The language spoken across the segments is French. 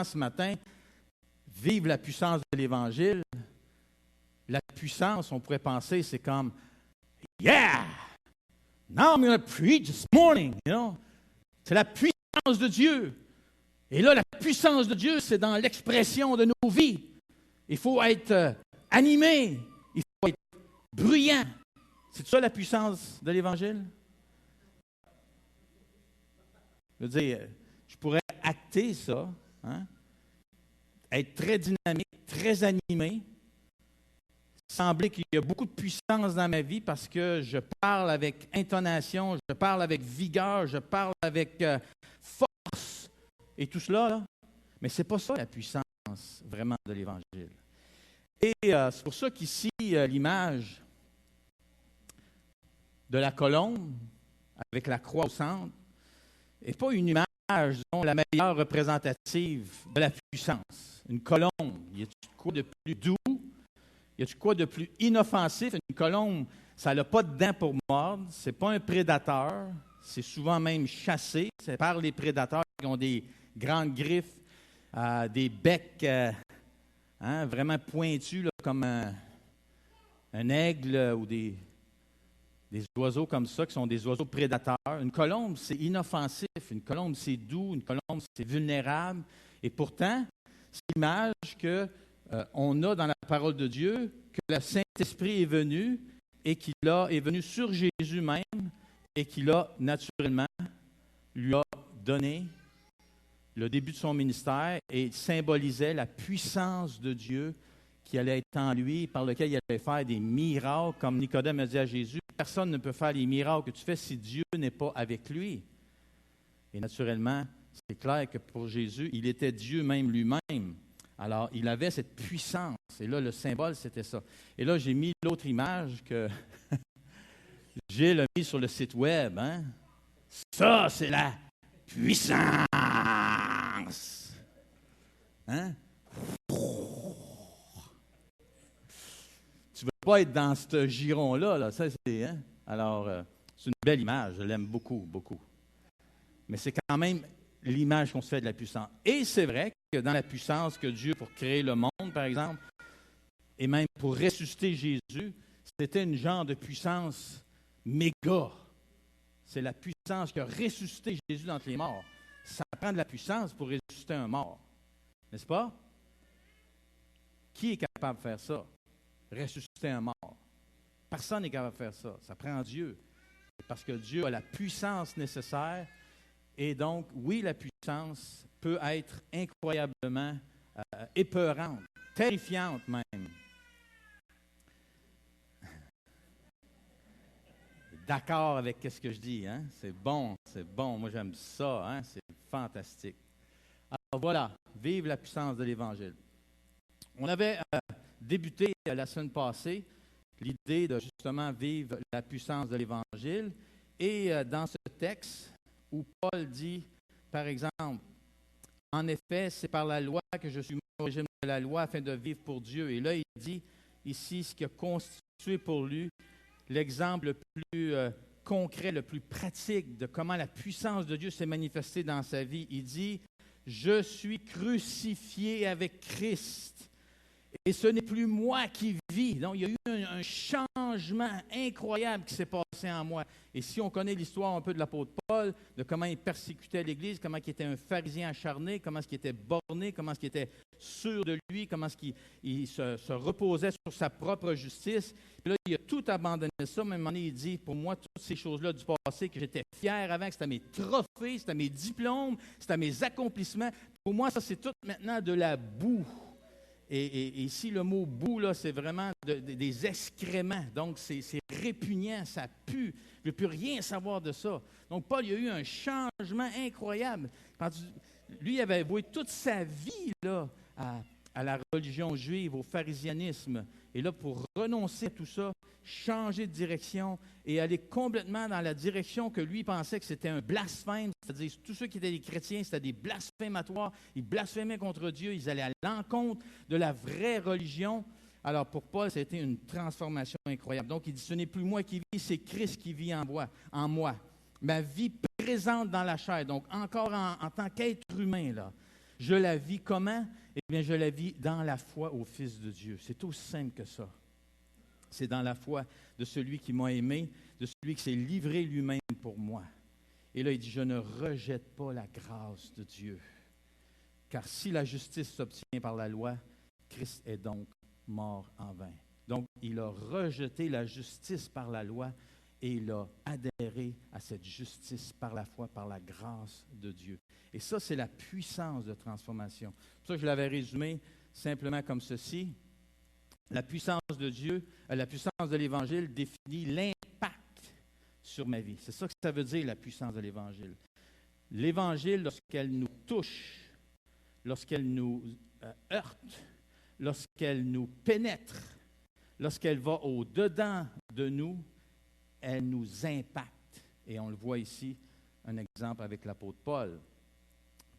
ce matin, vivre la puissance de l'Évangile. La puissance, on pourrait penser, c'est comme « Yeah! Now I'm going to preach this morning! » You know? C'est la puissance de Dieu. Et là, la puissance de Dieu, c'est dans l'expression de nos vies. Il faut être animé. Il faut être bruyant. C'est ça la puissance de l'Évangile? Je veux dire, je pourrais acter ça, hein? Être très dynamique, très animé, sembler qu'il y a beaucoup de puissance dans ma vie parce que je parle avec intonation, je parle avec vigueur, je parle avec force et tout cela, là. Mais ce n'est pas ça la puissance vraiment de l'Évangile. Et c'est pour ça qu'ici, l'image de la colombe avec la croix au centre n'est pas une image, disons, la meilleure représentative de la puissance. Une colombe, y a-t-il quoi de plus doux? Y a-t-il quoi de plus inoffensif? Une colombe, ça n'a pas de dents pour mordre, c'est pas un prédateur, c'est souvent même chassé. C'est par les prédateurs qui ont des grandes griffes, des becs vraiment pointus, là, comme un aigle ou des oiseaux comme ça, qui sont des oiseaux prédateurs. Une colombe, c'est inoffensif. Une colombe, c'est doux. Une colombe, c'est vulnérable. Et pourtant, c'est l'image qu'on a dans la parole de Dieu, que le Saint-Esprit est venu et qu'il est venu sur Jésus même et qu'il a naturellement lui a donné le début de son ministère et symbolisait la puissance de Dieu qui allait être en lui, par lequel il allait faire des miracles, comme Nicodème a dit à Jésus. Personne ne peut faire les miracles que tu fais si Dieu n'est pas avec lui. Et naturellement, c'est clair que pour Jésus, il était Dieu même lui-même. Alors, il avait cette puissance. Et là, le symbole, c'était ça. Et là, j'ai mis l'autre image que Gilles a mis sur le site web. Hein? Ça, c'est la puissance. Hein? Tu ne veux pas être dans ce giron-là. Là. Ça, c'est, hein? Alors, c'est une belle image. Je l'aime beaucoup, beaucoup. Mais c'est quand même l'image qu'on se fait de la puissance. Et c'est vrai que dans la puissance que Dieu, pour créer le monde, par exemple, et même pour ressusciter Jésus, c'était une genre de puissance méga. C'est la puissance qui a ressuscité Jésus d'entre les morts. Ça prend de la puissance pour ressusciter un mort. N'est-ce pas? Qui est capable de faire ça? Ressusciter un mort. Personne n'est capable de faire ça. Ça prend Dieu. Parce que Dieu a la puissance nécessaire. Et donc, oui, la puissance peut être incroyablement épeurante, terrifiante même. D'accord avec ce que je dis, hein? C'est bon. Moi, j'aime ça, hein? C'est fantastique. Alors voilà, vive la puissance de l'Évangile. On avait débuté la semaine passée l'idée de justement vivre la puissance de l'Évangile. Et dans ce texte où Paul dit, par exemple, « En effet, c'est par la loi que je suis mort au régime de la loi afin de vivre pour Dieu. » Et là, il dit ici ce qui a constitué pour lui l'exemple le plus concret, le plus pratique de comment la puissance de Dieu s'est manifestée dans sa vie. Il dit, « Je suis crucifié avec Christ. Et ce n'est plus moi qui vis. » Donc, il y a eu un changement incroyable qui s'est passé en moi. Et si on connaît l'histoire un peu de l'apôtre Paul, de comment il persécutait l'Église, comment il était un pharisien acharné, comment il était borné, comment il était sûr de lui, comment il se reposait sur sa propre justice. Puis là, il a tout abandonné ça. À un moment donné, il dit, pour moi, toutes ces choses-là du passé, que j'étais fier avant, que c'était mes trophées, c'était mes diplômes, c'était mes accomplissements. Pour moi, ça, c'est tout maintenant de la boue. Et ici, le mot « boue », là, c'est vraiment des excréments. Donc, c'est répugnant, ça pue. Je ne veux plus rien savoir de ça. Donc, Paul, il y a eu un changement incroyable. Lui, il avait voué toute sa vie là, à la religion juive, au pharisianisme. Et là, pour renoncer à tout ça, changer de direction et aller complètement dans la direction que lui pensait que c'était un blasphème, c'est-à-dire tous ceux qui étaient des chrétiens, c'était des blasphématoires, ils blasphémaient contre Dieu, ils allaient à l'encontre de la vraie religion. Alors pour Paul, ça a été une transformation incroyable. Donc il dit, ce n'est plus moi qui vis, c'est Christ qui vit en moi. Ma vie présente dans la chair, donc encore en tant qu'être humain, là, Je la vis comment? Eh bien, je la vis dans la foi au Fils de Dieu. C'est aussi simple que ça. C'est dans la foi de celui qui m'a aimé, de celui qui s'est livré lui-même pour moi. Et là, il dit, je ne rejette pas la grâce de Dieu. Car si la justice s'obtient par la loi, Christ est donc mort en vain. Donc, il a rejeté la justice par la loi et il a adhéré à cette justice par la foi, par la grâce de Dieu. Et ça, c'est la puissance de transformation. C'est pour ça que je l'avais résumé simplement comme ceci. La puissance de Dieu, la puissance de l'Évangile définit l'impact sur ma vie. C'est ça que ça veut dire, la puissance de l'Évangile. L'Évangile, lorsqu'elle nous touche, lorsqu'elle nous heurte, lorsqu'elle nous pénètre, lorsqu'elle va au-dedans de nous, elle nous impacte. Et on le voit ici, un exemple avec l'apôtre Paul.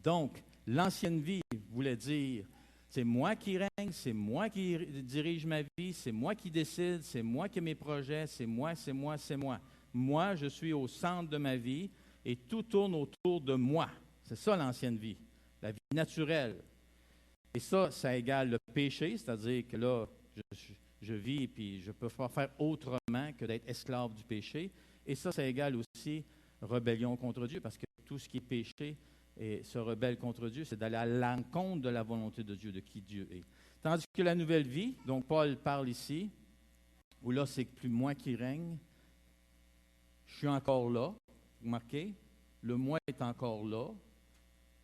Donc, l'ancienne vie voulait dire, c'est moi qui règne, c'est moi qui dirige ma vie, c'est moi qui décide, c'est moi qui ai mes projets, c'est moi, c'est moi, c'est moi. Moi, je suis au centre de ma vie et tout tourne autour de moi. C'est ça l'ancienne vie, la vie naturelle. Et ça égale le péché, c'est-à-dire que là, je vis et puis je ne peux pas faire autrement que d'être esclave du péché. Et ça égale aussi rébellion contre Dieu, parce que tout ce qui est péché et se rebelle contre Dieu, c'est d'aller à l'encontre de la volonté de Dieu, de qui Dieu est. Tandis que la nouvelle vie, donc Paul parle ici, où là, c'est plus moi qui règne, je suis encore là, vous remarquez, le moi est encore là,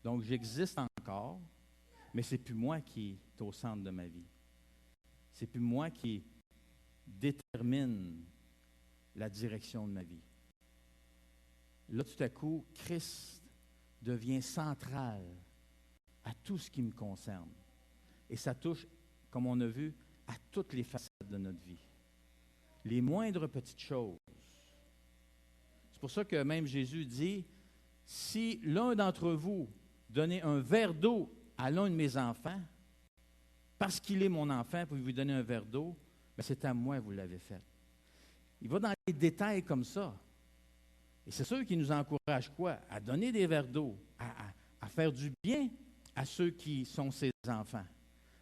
donc j'existe encore, mais ce n'est plus moi qui est au centre de ma vie. C'est plus moi qui détermine la direction de ma vie. Là, tout à coup, Christ devient central à tout ce qui me concerne. Et ça touche, comme on a vu, à toutes les facettes de notre vie. Les moindres petites choses. C'est pour ça que même Jésus dit, si l'un d'entre vous donnait un verre d'eau à l'un de mes enfants, parce qu'il est mon enfant, pour lui donner un verre d'eau, bien, c'est à moi que vous l'avez fait. Il va dans les détails comme ça. Et c'est sûr qu'il nous encourage quoi? À donner des verres d'eau, à faire du bien à ceux qui sont ses enfants.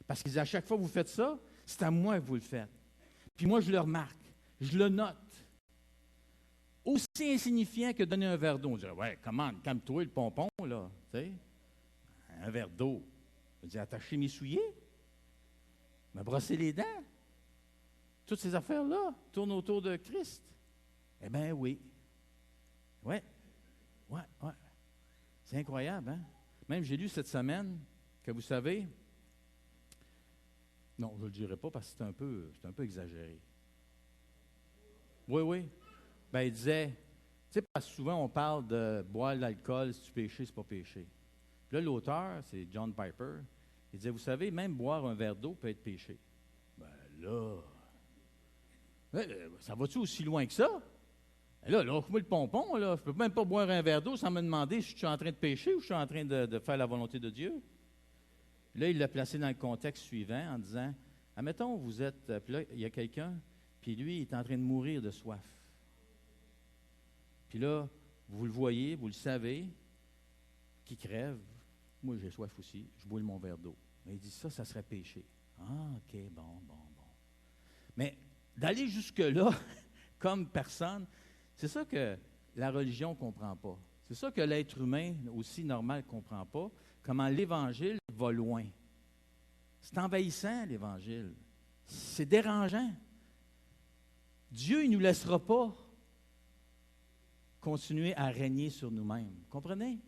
Parce qu'à chaque fois que vous faites ça, c'est à moi que vous le faites. Puis moi, je le remarque, je le note. Aussi insignifiant que donner un verre d'eau. On dirait, ouais, comment, calme-toi le pompon, là. Tu sais? Un verre d'eau. Je dis, attacher mes souliers, me brosser les dents. Toutes ces affaires-là tournent autour de Christ. Eh bien, oui. Oui. Oui, oui. C'est incroyable, hein? Même, j'ai lu cette semaine que vous savez, non, je ne le dirai pas parce que c'est un peu exagéré. Oui, oui. Bien, il disait, tu sais, parce que souvent on parle de boire de l'alcool, si tu péches, c'est pas péché. Puis là, l'auteur, c'est John Piper, il disait, vous savez, même boire un verre d'eau peut être péché. Ben là, ça va-tu aussi loin que ça? Là, lâche-moi le pompon, là. Je ne peux même pas boire un verre d'eau sans me demander si je suis en train de pécher ou je suis en train de faire la volonté de Dieu. Là, il l'a placé dans le contexte suivant en disant, admettons, vous êtes, puis là, il y a quelqu'un, puis lui, il est en train de mourir de soif. Puis là, vous le voyez, vous le savez, qui crève. Moi, j'ai soif aussi, je bois mon verre d'eau. Mais il dit, ça serait péché. Ah, OK, bon. Mais d'aller jusque-là, comme personne, c'est ça que la religion ne comprend pas. C'est ça que l'être humain, aussi normal, ne comprend pas. Comment l'Évangile va loin. C'est envahissant, l'Évangile. C'est dérangeant. Dieu, il ne nous laissera pas continuer à régner sur nous-mêmes. Comprenez?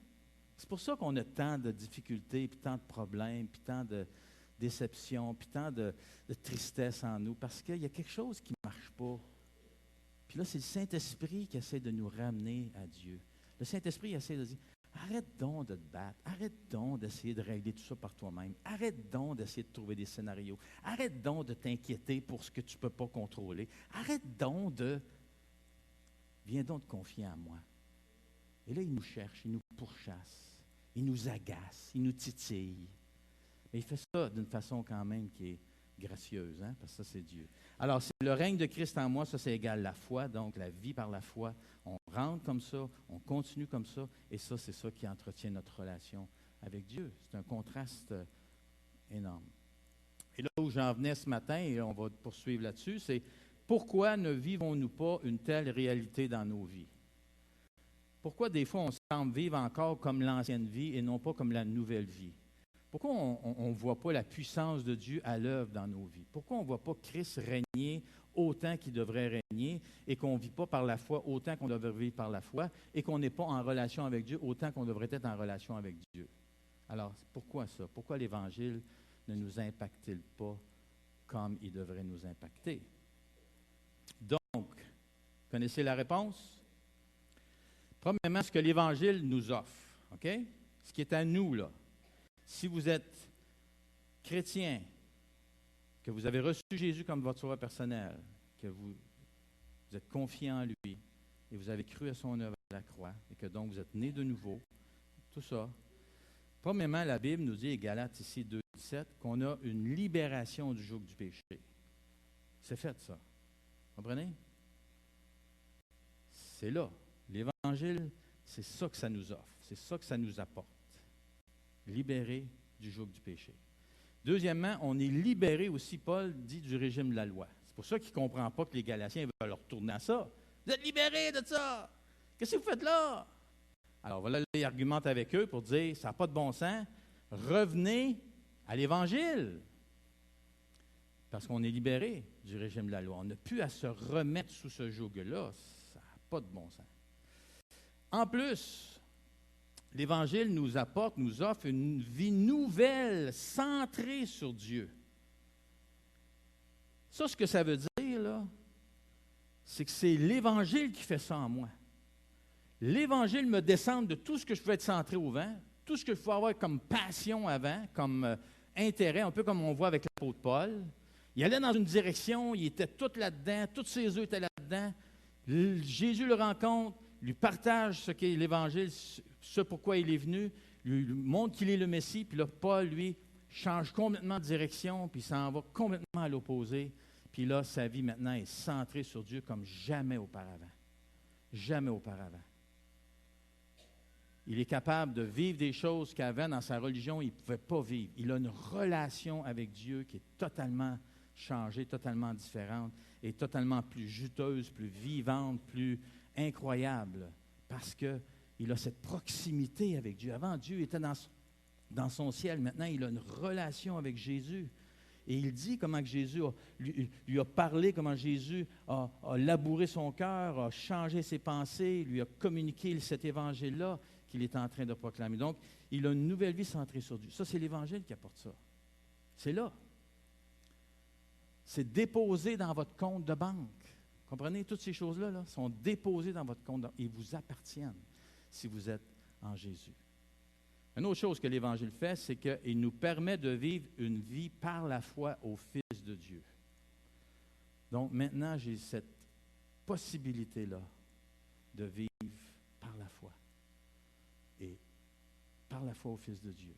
C'est pour ça qu'on a tant de difficultés, puis tant de problèmes, puis tant de déceptions, puis tant de tristesse en nous, parce qu'il y a quelque chose qui ne marche pas. Puis là, c'est le Saint-Esprit qui essaie de nous ramener à Dieu. Le Saint-Esprit essaie de dire, arrête donc de te battre, arrête donc d'essayer de régler tout ça par toi-même, arrête donc d'essayer de trouver des scénarios, arrête donc de t'inquiéter pour ce que tu ne peux pas contrôler, arrête donc de... Viens donc te confier en moi. Et là, il nous cherche, il nous pourchasse, il nous agace, il nous titille. Mais il fait ça d'une façon quand même qui est gracieuse, hein? Parce que ça, c'est Dieu. Alors, c'est le règne de Christ en moi, ça, c'est égal la foi, donc la vie par la foi. On rentre comme ça, on continue comme ça, et ça, c'est ça qui entretient notre relation avec Dieu. C'est un contraste énorme. Et là où j'en venais ce matin, et on va poursuivre là-dessus, c'est pourquoi ne vivons-nous pas une telle réalité dans nos vies? Pourquoi des fois on semble vivre encore comme l'ancienne vie et non pas comme la nouvelle vie? Pourquoi on ne voit pas la puissance de Dieu à l'œuvre dans nos vies? Pourquoi on ne voit pas Christ régner autant qu'il devrait régner et qu'on ne vit pas par la foi autant qu'on devrait vivre par la foi et qu'on n'est pas en relation avec Dieu autant qu'on devrait être en relation avec Dieu? Alors, pourquoi ça? Pourquoi l'Évangile ne nous impacte-t-il pas comme il devrait nous impacter? Donc, connaissez la réponse? Premièrement, ce que l'Évangile nous offre, OK? Ce qui est à nous, là. Si vous êtes chrétien, que vous avez reçu Jésus comme votre sauveur personnel, que vous êtes confiant en lui, et vous avez cru à son œuvre à la croix, et que donc vous êtes né de nouveau, tout ça. Premièrement, la Bible nous dit, Galates ici 2,17, qu'on a une libération du joug du péché. C'est fait, ça. Vous comprenez? C'est là. L'Évangile, c'est ça que ça nous offre. C'est ça que ça nous apporte. Libéré du joug du péché. Deuxièmement, on est libéré aussi, Paul dit, du régime de la loi. C'est pour ça qu'il ne comprend pas que les Galatiens veulent retourner à ça. Vous êtes libérés de ça. Qu'est-ce que vous faites là? Alors voilà, il argumente avec eux pour dire, ça n'a pas de bon sens. Revenez à l'Évangile. Parce qu'on est libéré du régime de la loi. On n'a plus à se remettre sous ce joug-là. Ça n'a pas de bon sens. En plus, l'Évangile nous apporte, nous offre une vie nouvelle, centrée sur Dieu. Ça, ce que ça veut dire, là, c'est que c'est l'Évangile qui fait ça en moi. L'Évangile me descend de tout ce que je peux être centré au vent, tout ce que je peux avoir comme passion avant, comme intérêt, un peu comme on voit avec l'apôtre Paul. Il allait dans une direction, il était tout là-dedans, tous ses œufs étaient là-dedans. Jésus le rencontre, lui partage ce qu'est l'Évangile, ce pourquoi il est venu, lui montre qu'il est le Messie, puis là, Paul, lui, change complètement de direction, puis s'en va complètement à l'opposé, puis là, sa vie maintenant est centrée sur Dieu comme jamais auparavant. Jamais auparavant. Il est capable de vivre des choses qu'avant, dans sa religion, il ne pouvait pas vivre. Il a une relation avec Dieu qui est totalement changée, totalement différente, et totalement plus juteuse, plus vivante, plus incroyable, parce qu'il a cette proximité avec Dieu. Avant, Dieu était dans son ciel. Maintenant, il a une relation avec Jésus. Et il dit comment que Jésus lui a parlé, comment Jésus a labouré son cœur, a changé ses pensées, lui a communiqué cet évangile-là qu'il est en train de proclamer. Donc, il a une nouvelle vie centrée sur Dieu. Ça, c'est l'Évangile qui apporte ça. C'est là. C'est déposé dans votre compte de banque. Comprenez? Toutes ces choses-là là, sont déposées dans votre compte et vous appartiennent si vous êtes en Jésus. Une autre chose que l'Évangile fait, c'est qu'il nous permet de vivre une vie par la foi au Fils de Dieu. Donc maintenant, j'ai cette possibilité-là de vivre par la foi. Et par la foi au Fils de Dieu.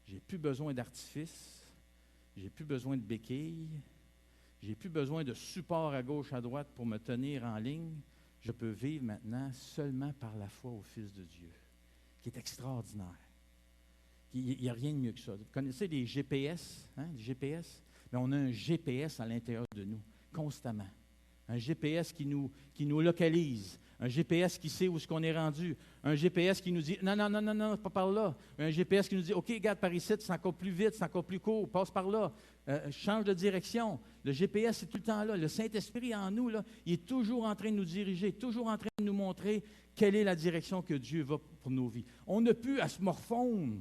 Je n'ai plus besoin d'artifice, je n'ai plus besoin de béquilles, je n'ai plus besoin de support à gauche, à droite pour me tenir en ligne. Je peux vivre maintenant seulement par la foi au Fils de Dieu, qui est extraordinaire. Il n'y a rien de mieux que ça. Vous connaissez les GPS, hein, les GPS? Mais on a un GPS à l'intérieur de nous, constamment. Un GPS qui nous localise. Un GPS qui sait où est-ce qu'on est rendu. Un GPS qui nous dit, non, pas par là. Un GPS qui nous dit, OK, regarde par ici, c'est encore plus vite, c'est encore plus court, passe par là. Change de direction. Le GPS, c'est tout le temps là. Le Saint-Esprit en nous, là, il est toujours en train de nous diriger, toujours en train de nous montrer quelle est la direction que Dieu va pour nos vies. On n'a plus à se morfondre,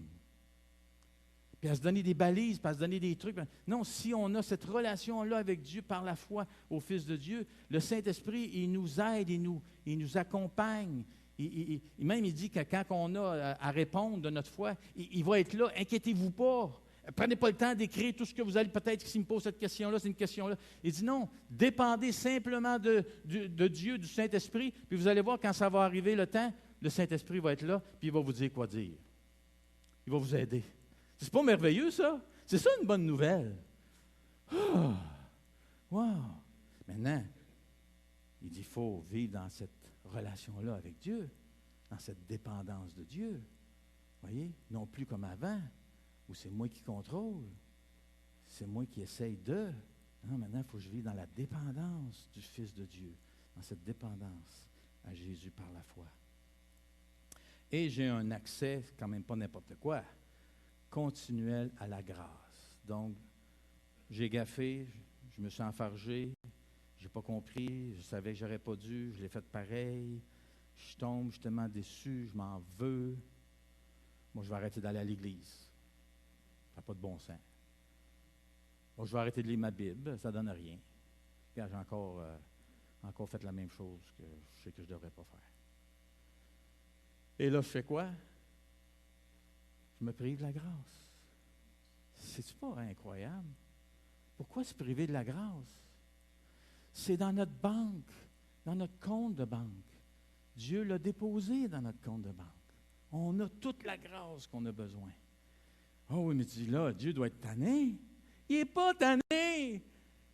puis à se donner des balises, puis à se donner des trucs. Non, si on a cette relation-là avec Dieu par la foi au Fils de Dieu, le Saint-Esprit, il nous aide, il nous accompagne. Même, il dit que quand on a à répondre de notre foi, il va être là. Inquiétez-vous pas. Prenez pas le temps d'écrire tout ce que vous allez peut-être, s'il me pose cette question-là, c'est une question-là. Il dit non, dépendez simplement de Dieu, du Saint-Esprit, puis vous allez voir quand ça va arriver le temps, le Saint-Esprit va être là, puis il va vous dire quoi dire. Il va vous aider. C'est pas merveilleux, ça? C'est ça une bonne nouvelle. Oh, wow! Maintenant, il dit qu'il faut vivre dans cette relation-là avec Dieu, dans cette dépendance de Dieu. Voyez? Non plus comme avant, où c'est moi qui contrôle. C'est moi qui essaye de. Non, maintenant, il faut que je vive dans la dépendance du Fils de Dieu, dans cette dépendance à Jésus par la foi. Et j'ai un accès, quand même pas n'importe quoi, continuel à la grâce. Donc, j'ai gaffé, je me suis enfargé, je n'ai pas compris, je savais que je n'aurais pas dû, je l'ai fait pareil, je tombe, je suis tellement déçu, je m'en veux. Moi, je vais arrêter d'aller à l'église. Ça n'a pas de bon sens. Moi, je vais arrêter de lire ma Bible, ça ne donne rien. Regarde, j'ai encore fait la même chose que je sais que je ne devrais pas faire. Et là, je fais quoi? Je me prive de la grâce. C'est-tu pas incroyable? Pourquoi se priver de la grâce? C'est dans notre banque, dans notre compte de banque. Dieu l'a déposé dans notre compte de banque. On a toute la grâce qu'on a besoin. Oh oui, mais tu dis là, Dieu doit être tanné. Il n'est pas tanné.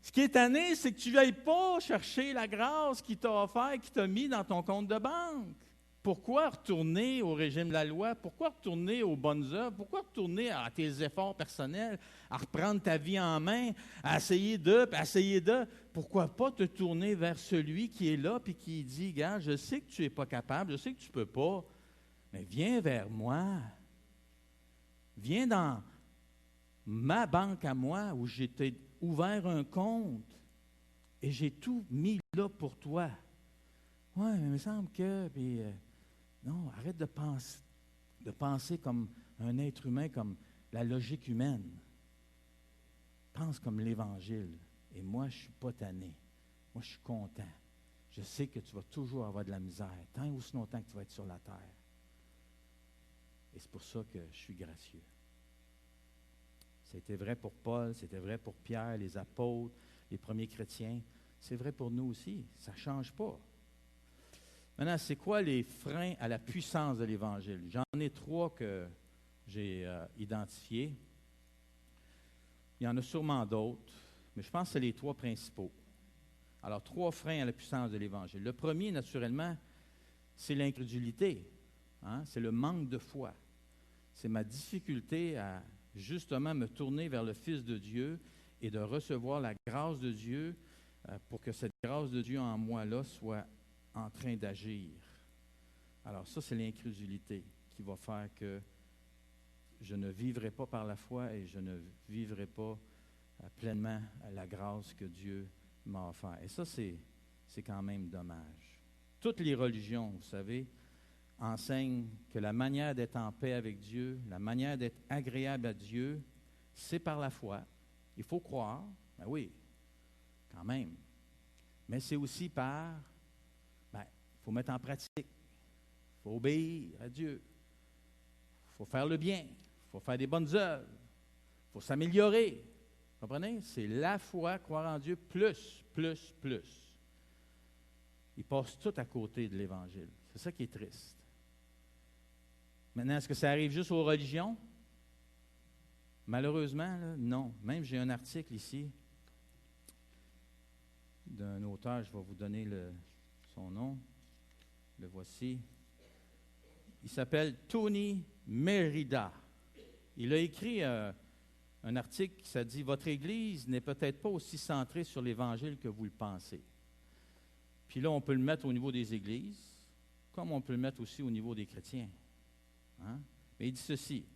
Ce qui est tanné, c'est que tu n'ailles pas chercher la grâce qu'il t'a offert, qu'il t'a mis dans ton compte de banque. Pourquoi retourner au régime de la loi? Pourquoi retourner aux bonnes œuvres? Pourquoi retourner à tes efforts personnels, à reprendre ta vie en main, à essayer de? Pourquoi pas te tourner vers celui qui est là et qui dit, gars, je sais que tu n'es pas capable, je sais que tu ne peux pas, mais viens vers moi. Viens dans ma banque à moi où j'ai ouvert un compte et j'ai tout mis là pour toi. Oui, mais il me semble que... non, arrête de penser comme un être humain, comme la logique humaine. Pense comme l'Évangile. Et moi, je ne suis pas tanné. Moi, je suis content. Je sais que tu vas toujours avoir de la misère, tant et aussi longtemps que tu vas être sur la terre. Et c'est pour ça que je suis gracieux. C'était vrai pour Paul, c'était vrai pour Pierre, les apôtres, les premiers chrétiens. C'est vrai pour nous aussi. Ça ne change pas. Maintenant, c'est quoi les freins à la puissance de l'Évangile? J'en ai 3 que j'ai identifiés. Il y en a sûrement d'autres, mais je pense que c'est les 3 principaux. Alors, 3 freins à la puissance de l'Évangile. Le premier, naturellement, c'est l'incrédulité. Hein? C'est le manque de foi. C'est ma difficulté à justement me tourner vers le Fils de Dieu et de recevoir la grâce de Dieu pour que cette grâce de Dieu en moi-là soit en train d'agir. Alors ça, c'est l'incrédulité qui va faire que je ne vivrai pas par la foi et je ne vivrai pas pleinement la grâce que Dieu m'a offert. Et ça, c'est quand même dommage. Toutes les religions, vous savez, enseignent que la manière d'être en paix avec Dieu, la manière d'être agréable à Dieu, c'est par la foi. Il faut croire, ben oui, quand même. Mais c'est aussi par, il faut mettre en pratique. Il faut obéir à Dieu. Il faut faire le bien. Il faut faire des bonnes œuvres. Il faut s'améliorer. Vous comprenez? C'est la foi, croire en Dieu, plus. Ils passent tout à côté de l'Évangile. C'est ça qui est triste. Maintenant, est-ce que ça arrive juste aux religions? Malheureusement, là, non. Même, j'ai un article ici d'un auteur, je vais vous donner son nom. Le voici. Il s'appelle Tony Merida. Il a écrit un article qui dit « Votre Église n'est peut-être pas aussi centrée sur l'Évangile que vous le pensez. » Puis là, on peut le mettre au niveau des églises, comme on peut le mettre aussi au niveau des chrétiens. Hein? Mais il dit ceci,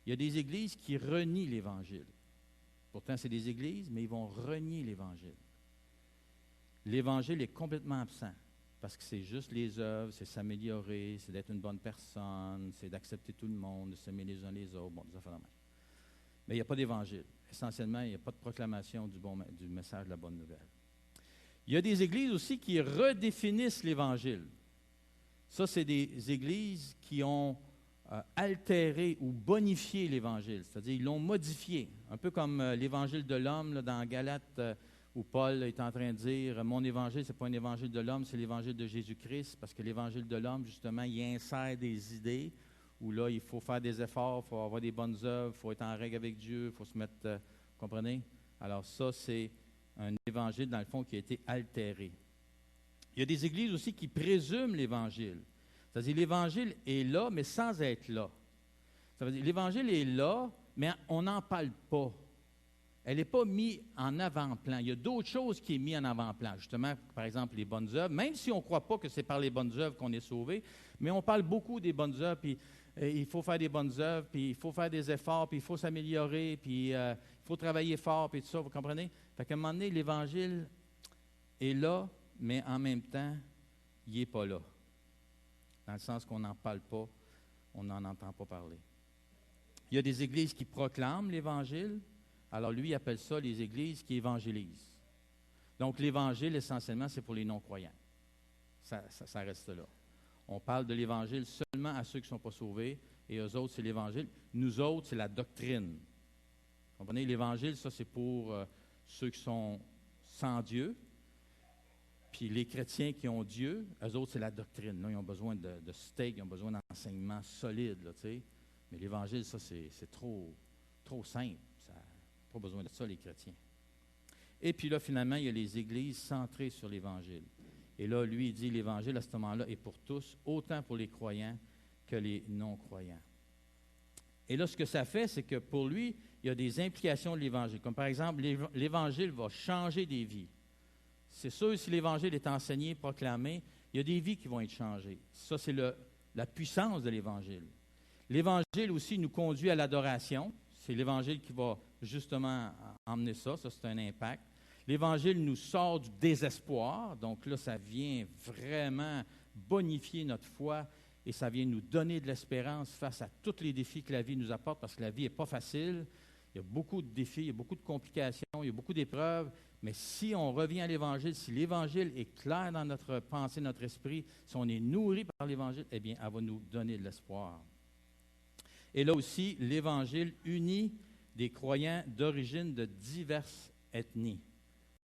il y a des églises qui renient l'Évangile. Pourtant, c'est des églises, mais ils vont renier l'Évangile. L'Évangile est complètement absent, parce que c'est juste les œuvres, c'est s'améliorer, c'est d'être une bonne personne, c'est d'accepter tout le monde, de s'aimer les uns les autres, bon, des affaires de même. Mais il n'y a pas d'Évangile. Essentiellement, il n'y a pas de proclamation du message de la bonne nouvelle. Il y a des églises aussi qui redéfinissent l'Évangile. Ça, c'est des églises qui ont altéré ou bonifié l'Évangile, c'est-à-dire ils l'ont modifié, un peu comme l'Évangile de l'homme là, dans Galates, où Paul est en train de dire « Mon Évangile, ce n'est pas un Évangile de l'homme, c'est l'Évangile de Jésus-Christ, parce que l'Évangile de l'homme, justement, il insère des idées où là, il faut faire des efforts, il faut avoir des bonnes œuvres, il faut être en règle avec Dieu, il faut se mettre... vous comprenez? Alors ça, c'est un Évangile, dans le fond, qui a été altéré. Il y a des églises aussi qui présument l'Évangile. C'est-à-dire l'Évangile est là, mais sans être là. Ça veut dire, l'Évangile est là, mais on n'en parle pas. Elle n'est pas mise en avant-plan. Il y a d'autres choses qui sont mises en avant-plan. Justement, par exemple, les bonnes œuvres. Même si on ne croit pas que c'est par les bonnes œuvres qu'on est sauvé, mais on parle beaucoup des bonnes œuvres, puis il faut faire des bonnes œuvres, puis il faut faire des efforts, puis il faut s'améliorer, puis il faut travailler fort, puis tout ça, vous comprenez? Fait qu'à un moment donné, l'Évangile est là, mais en même temps, il n'est pas là. Dans le sens qu'on n'en parle pas, on n'en entend pas parler. Il y a des églises qui proclament l'Évangile. Alors, lui, il appelle ça les églises qui évangélisent. Donc, l'Évangile, essentiellement, c'est pour les non-croyants. Ça reste là. On parle de l'Évangile seulement à ceux qui ne sont pas sauvés, et eux autres, c'est l'Évangile. Nous autres, c'est la doctrine. Vous comprenez? L'Évangile, ça, c'est pour ceux qui sont sans Dieu. Puis les chrétiens qui ont Dieu, eux autres, c'est la doctrine. Là, ils ont besoin de steak, ils ont besoin d'enseignements solides, là, tu sais. Mais l'Évangile, ça, c'est trop simple. Ça n'a pas besoin de ça, les chrétiens. Et puis là, finalement, il y a les églises centrées sur l'Évangile. Et là, lui, il dit l'Évangile, à ce moment-là, est pour tous, autant pour les croyants que les non-croyants. Et là, ce que ça fait, c'est que pour lui, il y a des implications de l'Évangile. Comme par exemple, l'Évangile va changer des vies. C'est sûr, si l'Évangile est enseigné, proclamé, il y a des vies qui vont être changées. Ça, c'est la puissance de l'Évangile. L'Évangile aussi nous conduit à l'adoration. C'est l'Évangile qui va justement emmener ça. Ça, c'est un impact. L'Évangile nous sort du désespoir. Donc là, ça vient vraiment bonifier notre foi et ça vient nous donner de l'espérance face à tous les défis que la vie nous apporte, parce que la vie n'est pas facile. Il y a beaucoup de défis, il y a beaucoup de complications, il y a beaucoup d'épreuves. Mais si on revient à l'Évangile, si l'Évangile est clair dans notre pensée, notre esprit, si on est nourri par l'Évangile, eh bien, elle va nous donner de l'espoir. Et là aussi, l'Évangile unit des croyants d'origine de diverses ethnies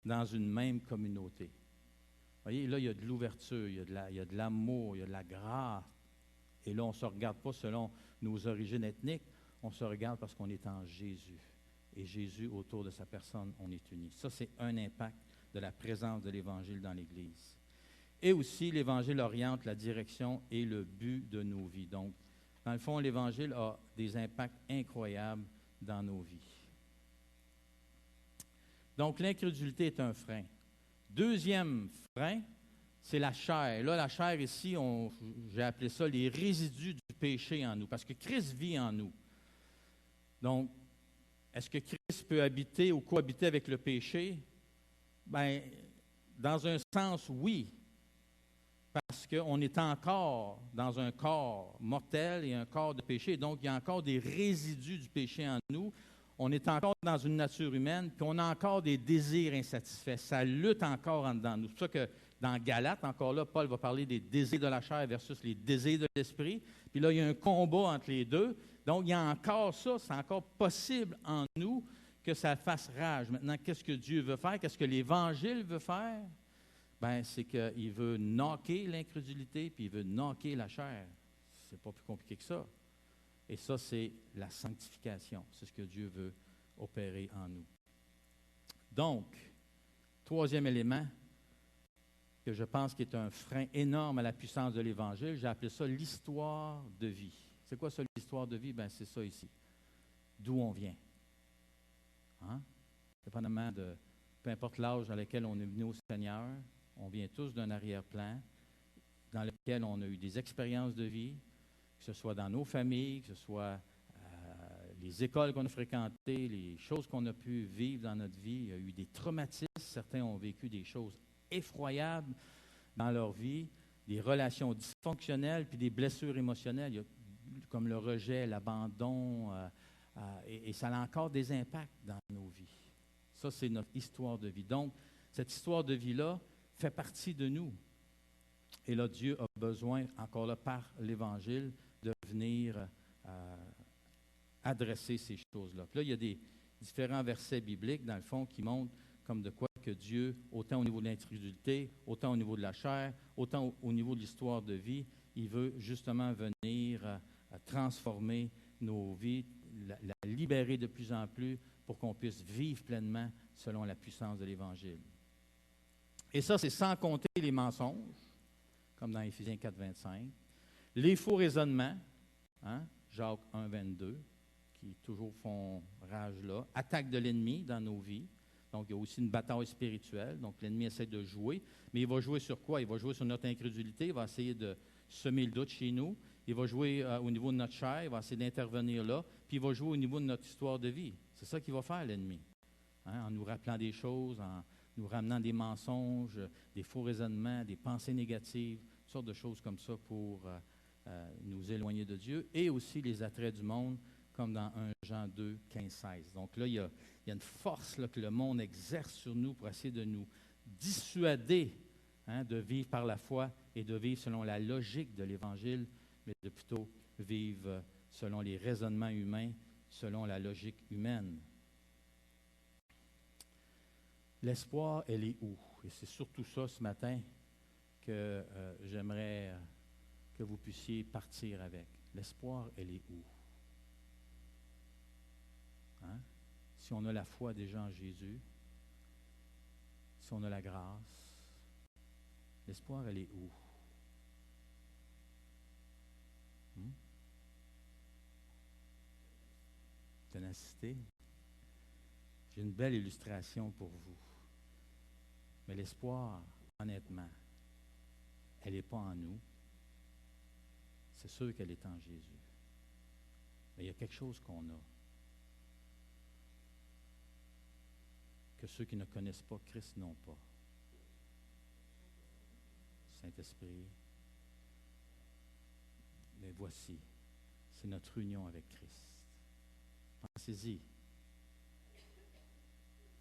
dans une même communauté. Vous voyez, là, il y a de l'ouverture, il y a de l'amour, il y a de la grâce. Et là, on ne se regarde pas selon nos origines ethniques, on se regarde parce qu'on est en Jésus. Et Jésus, autour de sa personne, on est unis. Ça, c'est un impact de la présence de l'Évangile dans l'Église. Et aussi, l'Évangile oriente la direction et le but de nos vies. Donc, dans le fond, l'Évangile a des impacts incroyables dans nos vies. Donc, l'incrédulité est un frein. Deuxième frein, c'est la chair. Là, la chair ici, j'ai appelé ça les résidus du péché en nous, parce que Christ vit en nous. Donc, est-ce que Christ peut habiter ou cohabiter avec le péché? Bien, dans un sens, oui. Parce qu'on est encore dans un corps mortel et un corps de péché. Donc, il y a encore des résidus du péché en nous. On est encore dans une nature humaine, puis on a encore des désirs insatisfaits. Ça lutte encore en dedans de nous. C'est pour ça que dans Galates, encore là, Paul va parler des désirs de la chair versus les désirs de l'esprit. Puis là, il y a un combat entre les deux. Donc, il y a encore ça, c'est encore possible en nous que ça fasse rage. Maintenant, qu'est-ce que Dieu veut faire? Qu'est-ce que l'Évangile veut faire? Bien, c'est qu'il veut knocker l'incrédulité, puis il veut knocker la chair. C'est pas plus compliqué que ça. Et ça, c'est la sanctification. C'est ce que Dieu veut opérer en nous. Donc, troisième élément que je pense qui est un frein énorme à la puissance de l'Évangile, j'ai appelé ça l'histoire de vie. C'est quoi ça, l'histoire de vie? Bien, c'est ça ici. D'où on vient. Hein? Dépendamment de, peu importe l'âge dans lequel on est venu au Seigneur, on vient tous d'un arrière-plan dans lequel on a eu des expériences de vie, que ce soit dans nos familles, que ce soit les écoles qu'on a fréquentées, les choses qu'on a pu vivre dans notre vie. Il y a eu des traumatismes. Certains ont vécu des choses effroyables dans leur vie, des relations dysfonctionnelles, puis des blessures émotionnelles. Il y a, comme le rejet, l'abandon, et ça a encore des impacts dans nos vies. Ça, c'est notre histoire de vie. Donc, cette histoire de vie-là fait partie de nous. Et là, Dieu a besoin, encore là, par l'Évangile, de venir adresser ces choses-là. Puis là, il y a des différents versets bibliques, dans le fond, qui montrent comme de quoi que Dieu, autant au niveau de l'incrédulité, autant au niveau de la chair, autant au niveau de l'histoire de vie, il veut justement venir transformer nos vies, la libérer de plus en plus pour qu'on puisse vivre pleinement selon la puissance de l'Évangile. Et ça, c'est sans compter les mensonges, comme dans Éphésiens 4, 25, les faux raisonnements. Hein? Jacques 1, 22, qui toujours font rage là. Attaque de l'ennemi dans nos vies. Donc, il y a aussi une bataille spirituelle. Donc, l'ennemi essaie de jouer. Mais il va jouer sur quoi? Il va jouer sur notre incrédulité. Il va essayer de semer le doute chez nous. Il va jouer au niveau de notre chair. Il va essayer d'intervenir là. Puis, il va jouer au niveau de notre histoire de vie. C'est ça qu'il va faire, l'ennemi. En nous rappelant des choses, en nous ramenant des mensonges, des faux raisonnements, des pensées négatives, toutes sortes de choses comme ça pour nous éloigner de Dieu. Et aussi les attraits du monde, comme dans 1 Jean 2, 15, 16. Donc là, il y a une force là, que le monde exerce sur nous pour essayer de nous dissuader de vivre par la foi et de vivre selon la logique de l'Évangile, mais de plutôt vivre selon les raisonnements humains, selon la logique humaine. L'espoir, elle est où? Et c'est surtout ça ce matin que j'aimerais que vous puissiez partir avec. L'espoir, elle est où? Si on a la foi déjà en Jésus, si on a la grâce, l'espoir, elle est où? Ténacité. J'ai une belle illustration pour vous. Mais l'espoir, honnêtement, elle n'est pas en nous. C'est sûr qu'elle est en Jésus. Mais il y a quelque chose qu'on a. Que ceux qui ne connaissent pas Christ n'ont pas. Saint-Esprit. Mais voici, c'est notre union avec Christ. Pensez-y.